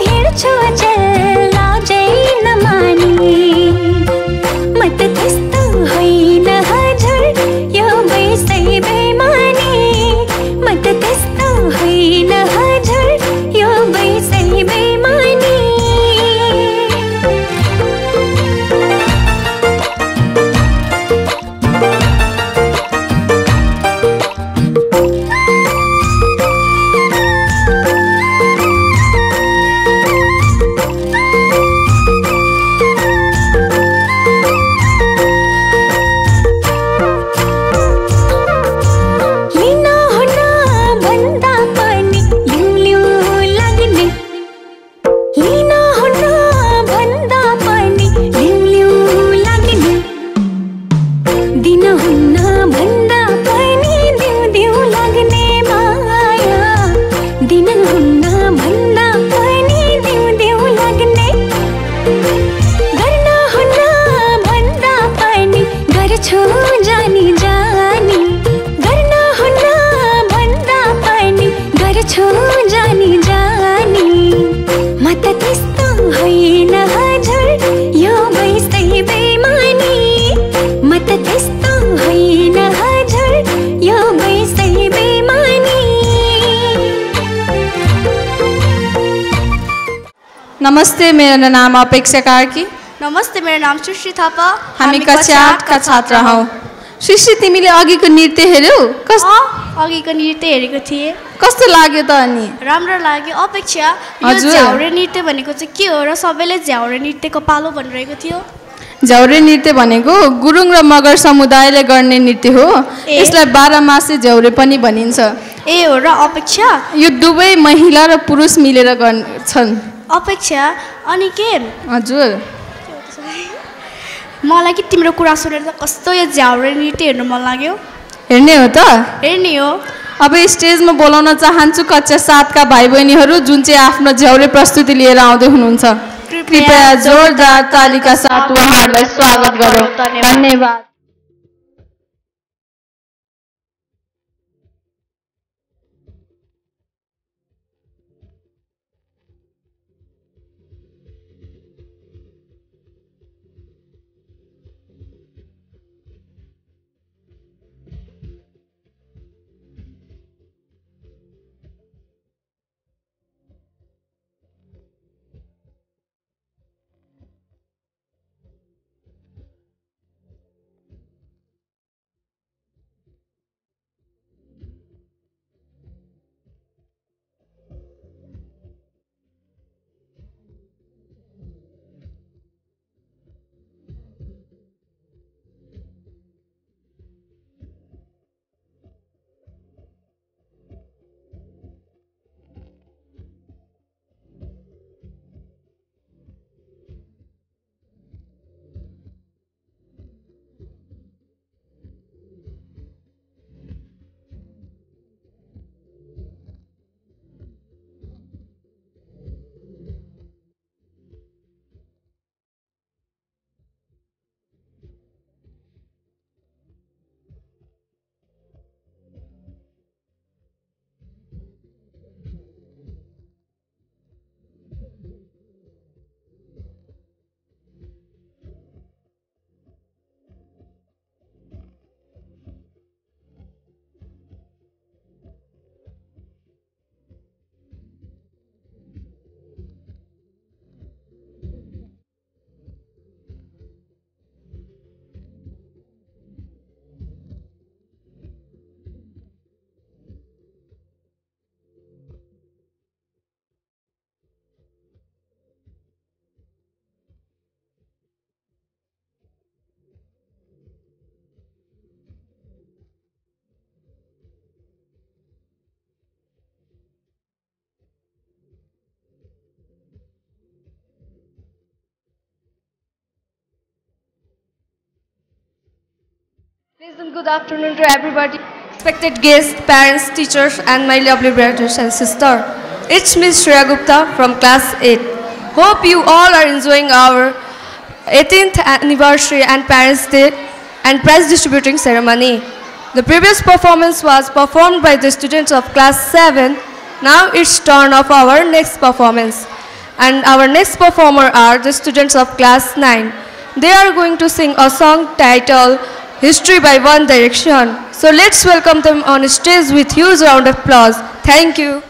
G: हिँड्छु चला जै नमानी म त त्यस्तो होइन हजुर यो वैसै बेमानी म त त्यस्तो होइन
T: नमस्ते, मेरो नाम अपेक्षा कार्की।
P: नमस्ते, मेरो नाम सुश्री थापा।
T: हामी कक्षा 8 का छात्र हौ। सुश्री, तिमीले अघिको नृत्य हेर्यौ?
P: अघिको नृत्य हेरेको थिएँ।
T: कस्तो लाग्यो त अनि?
P: राम्रो लाग्यो। अपेक्षा, यो झ्याउरे नृत्य भनेको चाहिँ के हो र सबैले झ्याउरे नृत्यको पालो भनिरहेको थियो?
T: झ्याउरे नृत्य भनेको गुरुङ र मगर समुदायले गर्ने नृत्य हो। यसलाई 12 मासे झ्याउरे पनि भनिन्छ।
P: ए हो र अपेक्षा?
T: यो दुवै महिला र पुरुष मिलेर गर्छन्।
P: अपेक्षा, अनि के?
T: हजुर,
P: मलाई कि तिम्रो कुरा सुनेर त कस्तो यो झ्याउरे नृत्य हेर्नु मन लाग्यो।
T: हेर्ने हो त?
P: हेर्ने हो।
T: अब स्टेजमा बोलाउन चाहन्छु कक्षा 7 का भाइ बहिनीहरू जुन चाहिँ आफ्नो झ्याउरे प्रस्तुति लिएर आउँदै हुनुहुन्छ। कृपया जोरदार तालीका साथ उहाँहरूलाई स्वागत गरौँ। धन्यवाद।
U: Pleasant good afternoon to everybody, respected guests, parents, teachers, and my lovely brothers and sisters. It's Ms. Shreya Gupta from class 8. Hope you all are enjoying our 18th anniversary and Parents' Day and prize distributing ceremony. The previous performance was performed by the students of class 7. Now it's turn of our next performance. And our next performer are the students of class 9. They are going to sing a song titled History by One Direction. So let's welcome them on stage with huge round of applause. Thank you.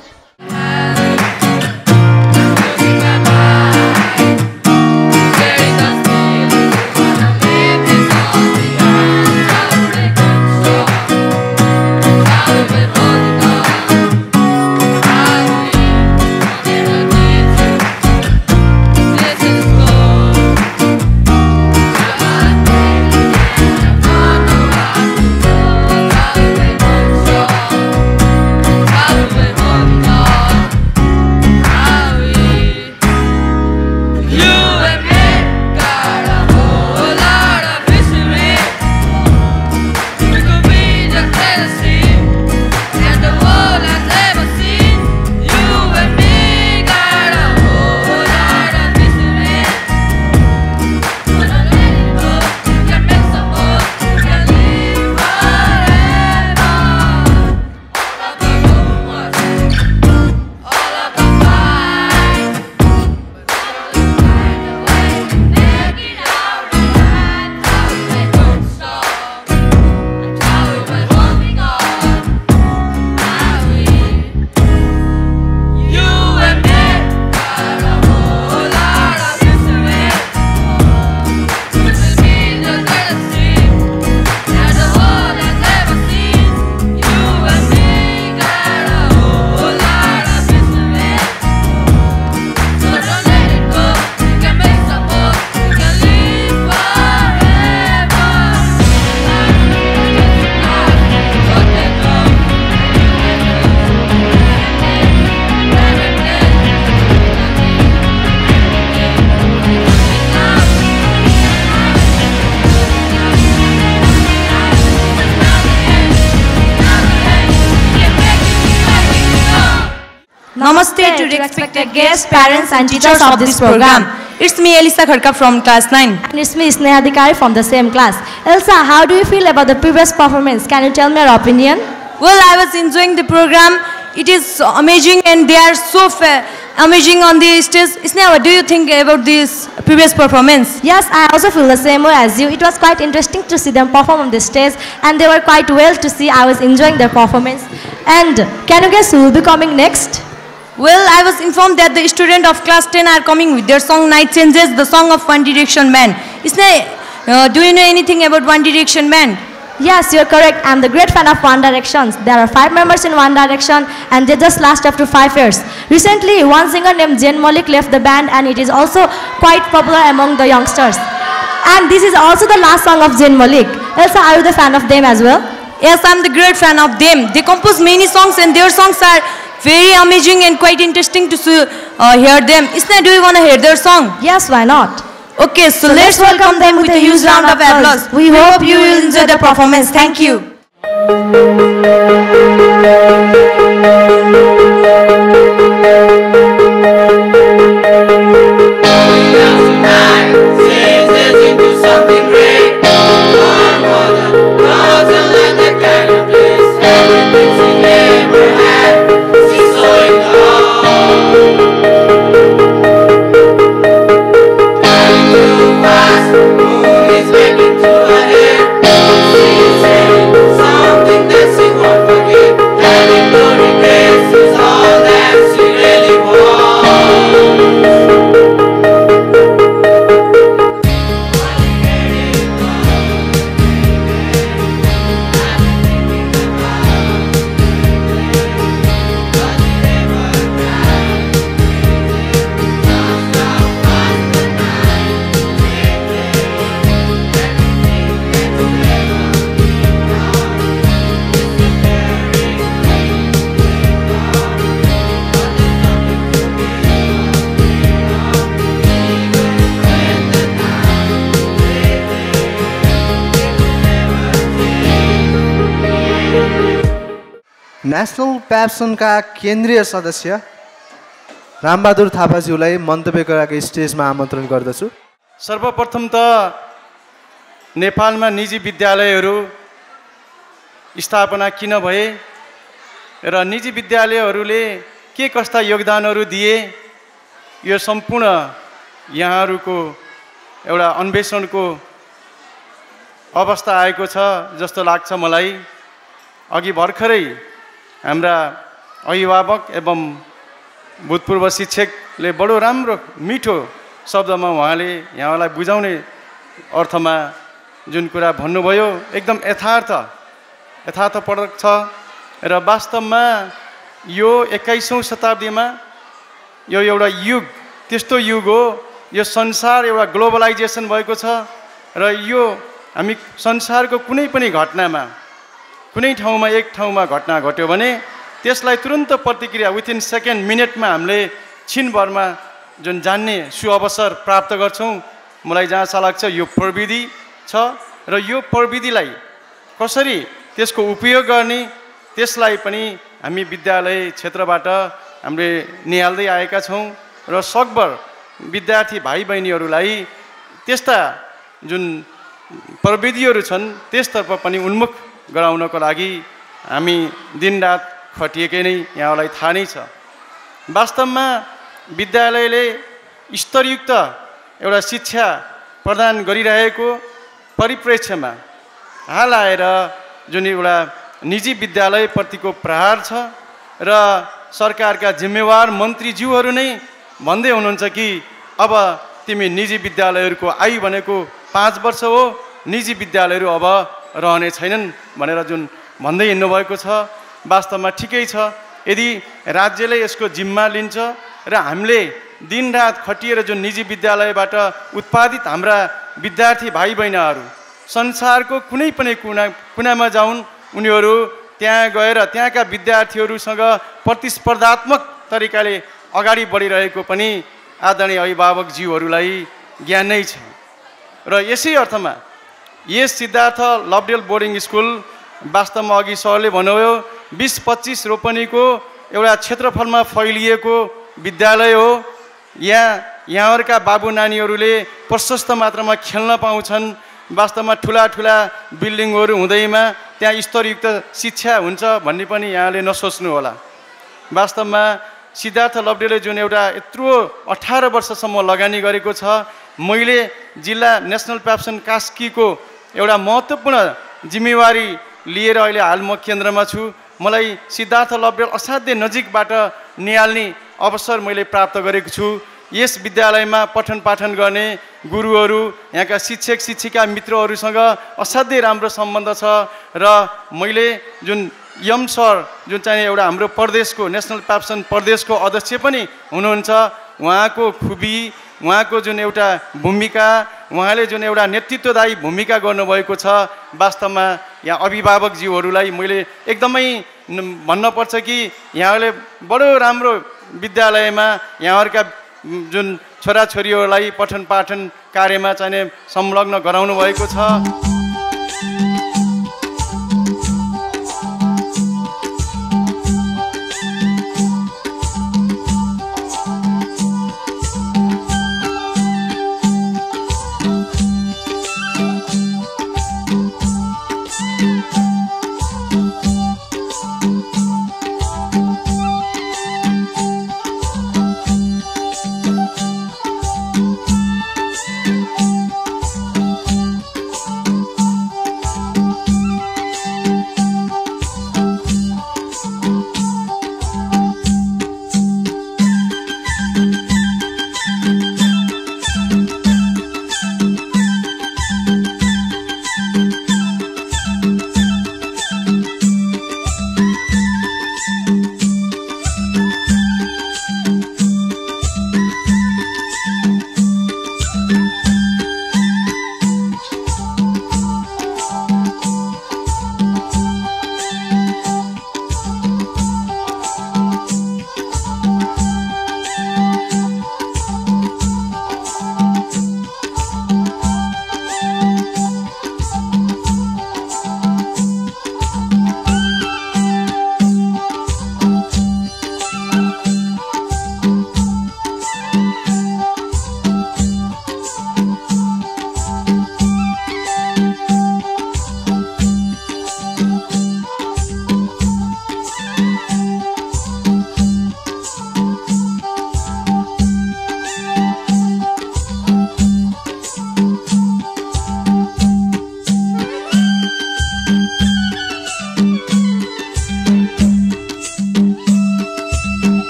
O: Hallelujah.
B: Namaste to the respected guests, parents and teachers of this program. It's me Elisa Khadka from class 9.
S: And it's me Sneha Adhikari from the same class. Elsa, how do you feel about the previous performance? Can you tell me your opinion?
B: Well, I was enjoying the program. It is amazing and they are so amazing on the stage. Sneha, what do you think about this previous performance?
S: Yes, I also feel the same way as you. It was quite interesting to see them perform on the stage and they were quite well to see. I was enjoying their performance. And can you guess who will be coming next?
B: Well, I was informed that the students of class 10 are coming with their song Night Changes, the song of One Direction Band. Sneha, do you know anything about One Direction Band?
S: Yes, you're correct. I'm the great fan of One Direction. There are 5 members in One Direction and they just last up to 5 years. Recently, one singer named Zayn Malik left the band and it is also quite popular among the youngsters. And this is also the last song of Zayn Malik. Elsa, are you the fan of them as well?
B: Yes, I'm the great fan of them. They compose many songs and their songs are very amazing and quite interesting to hear them. Isna, do you want to hear their song?
S: Yes, why not?
B: Okay, so let's welcome them with a huge round of applause. We hope you will enjoy the performance. Thank you.
A: National प्याप्सनका केन्द्रीय सदस्य रामबहादुर थापाज्यूलाई मन्तव्यको लागि स्टेजमा आमन्त्रण गर्दछु।
V: सर्वप्रथम त नेपालमा निजी विद्यालयहरू स्थापना किन भए र निजी विद्यालयहरूले के कस्ता योगदानहरू दिए यो सम्पूर्ण यहाँहरूको एउटा अन्वेषणको अवस्था आएको छ जस्तो लाग्छ मलाई। अघि भर्खरै हाम्रा अभिभावक एवं भूतपूर्व शिक्षकले बडो राम्रो मिठो शब्दमा उहाँले यहाँलाई बुझाउने अर्थमा जुन कुरा भन्नुभयो एकदम यथार्थपरक छ र वास्तवमा यो 21औं शताब्दीमा यो एउटा युग त्यस्तो युग हो। यो संसार एउटा ग्लोबलाइजेसन भएको छ र यो हामी संसारको कुनै पनि घटनामा कुनै ठाउँमा एक ठाउँमा घटना घट्यो भने त्यसलाई तुरन्त प्रतिक्रिया विथिन सेकेन्ड मिनेटमा हामीले छिनभरमा जुन जान्ने सुअवसर प्राप्त गर्छौँ। मलाई जहाँसम्म लाग्छ यो प्रविधि छ र यो प्रविधिलाई कसरी त्यसको उपयोग गर्ने त्यसलाई पनि हामी विद्यालय क्षेत्रबाट हामीले निहाल्दै आएका छौँ र सकभर विद्यार्थी भाइ बहिनीहरूलाई त्यस्ता जुन प्रविधिहरू छन् त्यसतर्फ पनि उन्मुख गराउनको लागि हामी दिनरात खटिएकै नै यहाँलाई थाहा नै छ। वास्तवमा विद्यालयले स्तरयुक्त एउटा शिक्षा प्रदान गरिरहेको परिप्रेक्ष्यमा हाल आएर जुन एउटा निजी विद्यालयप्रतिको प्रहार छ र सरकारका जिम्मेवार मन्त्रीज्यूहरू नै भन्दै हुनुहुन्छ कि अब तिमी निजी विद्यालयहरूको आयु भनेको 5 वर्ष हो, निजी विद्यालयहरू अब रहने छैनन् भनेर जुन भन्दै हिँड्नुभएको छ। वास्तवमा ठिकै छ यदि राज्यले यसको जिम्मा लिन्छ र हामीले दिनरात खटिएर जुन निजी विद्यालयबाट उत्पादित हाम्रा विद्यार्थी भाइ बहिनीहरू संसारको कुनै पनि कुनामा जाउन् उनीहरू त्यहाँ गएर त्यहाँका विद्यार्थीहरूसँग प्रतिस्पर्धात्मक तरिकाले अगाडि बढिरहेको पनि आदरणीय अभिभावकज्यूहरूलाई ज्ञान नै छ र यसै अर्थमा यस सिद्धार्थ लभडेल बोर्डिङ स्कुल वास्तवमा अघि सरले भन्नुभयो 20-25 रोपनीको एउटा क्षेत्रफलमा फैलिएको विद्यालय हो। यहाँहरूका बाबु नानीहरूले प्रशस्त मात्रामा खेल्न पाउँछन्। वास्तवमा ठुला ठुला बिल्डिङहरू हुँदैमा त्यहाँ स्तरयुक्त शिक्षा हुन्छ भन्ने पनि यहाँले नसोच्नु होला। वास्तवमा सिद्धार्थ लब्डेले जुन एउटा यत्रो 18 वर्षसम्म लगानी गरेको छ, मैले जिल्ला नेसनल प्याप्सन कास्कीको एउटा महत्त्वपूर्ण जिम्मेवारी लिएर अहिले हाल म केन्द्रमा छु। मलाई सिद्धार्थ लब्डेल असाध्यै नजिकबाट निहाल्ने अवसर मैले प्राप्त गरेको छु। यस विद्यालयमा पठन पाठन गर्ने गुरुहरू, यहाँका शिक्षक शिक्षिका मित्रहरूसँग असाध्यै राम्रो सम्बन्ध छ र मैले जुन यम सर जुन चाहिँ एउटा हाम्रो प्रदेशको नेसनल प्याप्सन प्रदेशको अध्यक्ष पनि हुनुहुन्छ, उहाँको खुबी, उहाँको जुन एउटा भूमिका, उहाँले जुन एउटा नेतृत्वदायी भूमिका गर्नुभएको छ, वास्तवमा यहाँ अभिभावकज्यूहरूलाई मैले एकदमै भन्नुपर्छ कि यहाँहरूले बडो राम्रो विद्यालयमा यहाँहरूका जुन छोराछोरीहरूलाई पठन पाठन कार्यमा चाहिँ संलग्न गराउनु भएको छ।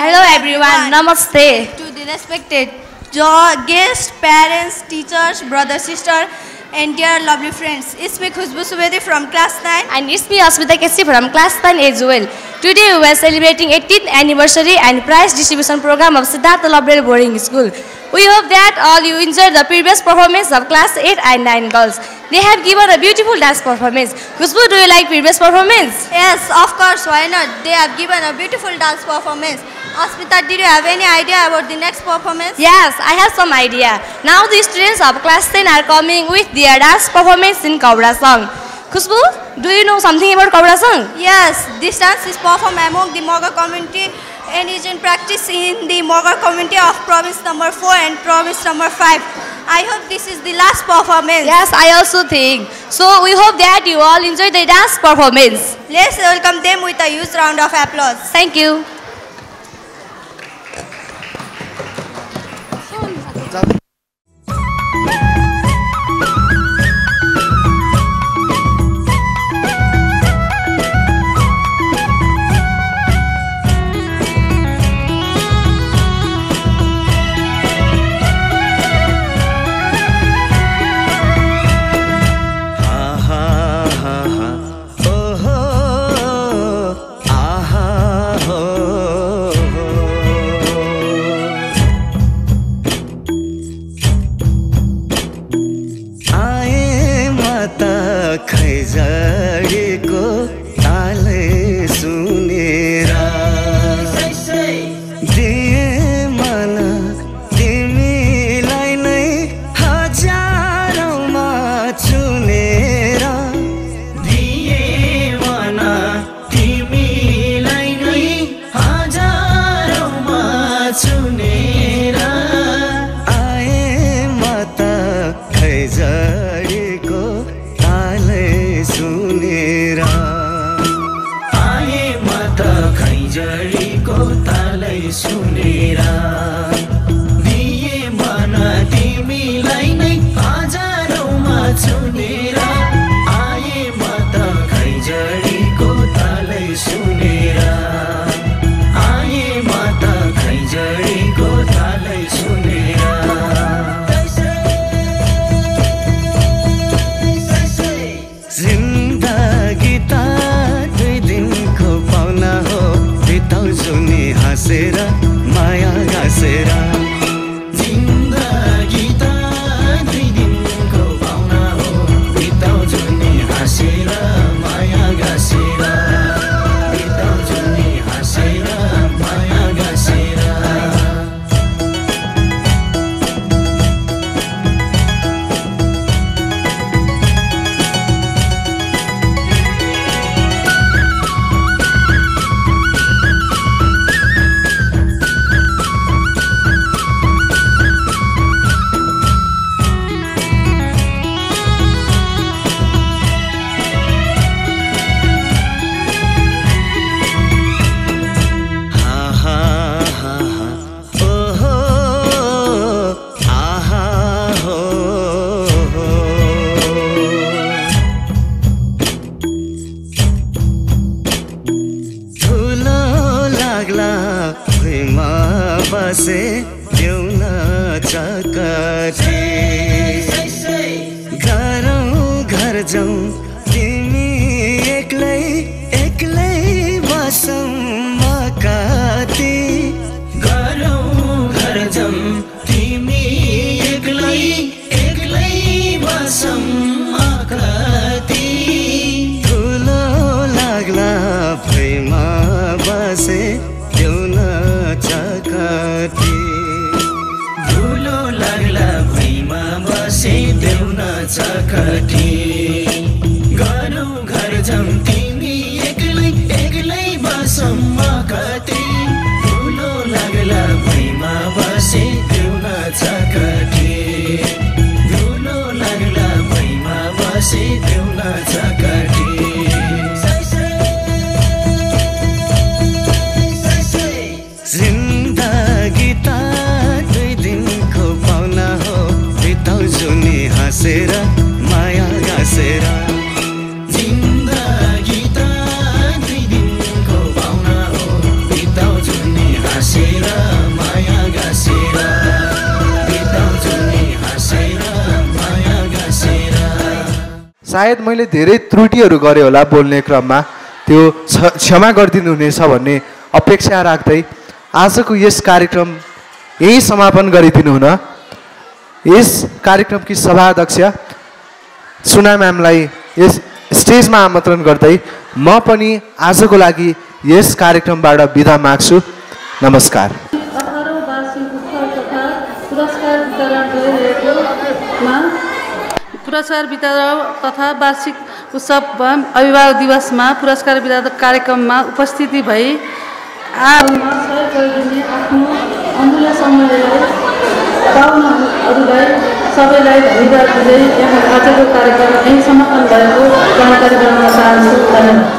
U: Hello everyone, Namaste.
P: To the respected guests, parents, teachers, brother, sister, and dear lovely friends. It's me Khushbu Subedi from class 9.
S: And it's me Asmita Kesi from class 10 as well. Today we are celebrating 18th anniversary and prize distribution program of Siddhartha Labdel Boarding School. We hope that all you enjoyed the previous performance of class 8 and 9 girls. They have given a beautiful dance performance. Khushbu, do you like previous performance?
P: Yes, of course, why not? They have given a beautiful dance performance. Asmita, did you have any idea about the next performance?
S: Yes, I have some idea. Now the students of class 10 are coming with their dance performance in Kaura song. Khushbu, do you know something about Kaura song?
P: Yes, this dance is performed among the Moga community and is in practice in the Moga community of province number 4 and province number 5. I hope this is the last performance.
S: Yes, I also think. So we hope that you all enjoy the dance performance.
P: Let's welcome them with a huge round of applause.
S: Thank you.
C: घर कति धुलो लाग्ला भुइँमा बसे देउन चकटी गरौँ घर जाउँ तिमी एक्लै एक्लै बसौँ म कति धुलो लाग्ला भुइँमा बसे देउन चकटी धुलो लाग्ला भुइँमा बसे देउन चकटी जिन्दगी त दुई दिनको पाउना हो बिताउँछु नि हाँसेर माया गाँसेर जिन्दगी त दुई दिनको पाउना हो बिताउँछु नि हाँसेर माया गाँसेर बिताउँछु नि हाँसेर माया गाँसेर।
A: सायद मैले धेरै त्रुटिहरू गरेँ होला बोल्ने क्रममा, त्यो क्षमा गरिदिनु हुनेछ भन्ने अपेक्षा राख्दै आजको यस कार्यक्रम यही समापन गरिदिनु हुन यस कार्यक्रमकी सभाध्यक्ष सुना म्यामलाई यस स्टेजमा आमन्त्रण गर्दै म पनि आजको लागि यस कार्यक्रमबाट बिदा माग्छु। नमस्कार।
H: पुरस्कार वितरण तथा वार्षिक उत्सव अभिभावक दिवसमा पुरस्कार वितरण कार्यक्रममा उपस्थिति भई सहयोग गरिदिने आफ्नो अमूल्य समयलाई पाहुनाहरूलाई सबैलाई धन्यवाद दिँदै यहाँ आजको कार्यक्रम यही समापन भएको जानकारी गराउन चाहन्छु। धन्यवाद।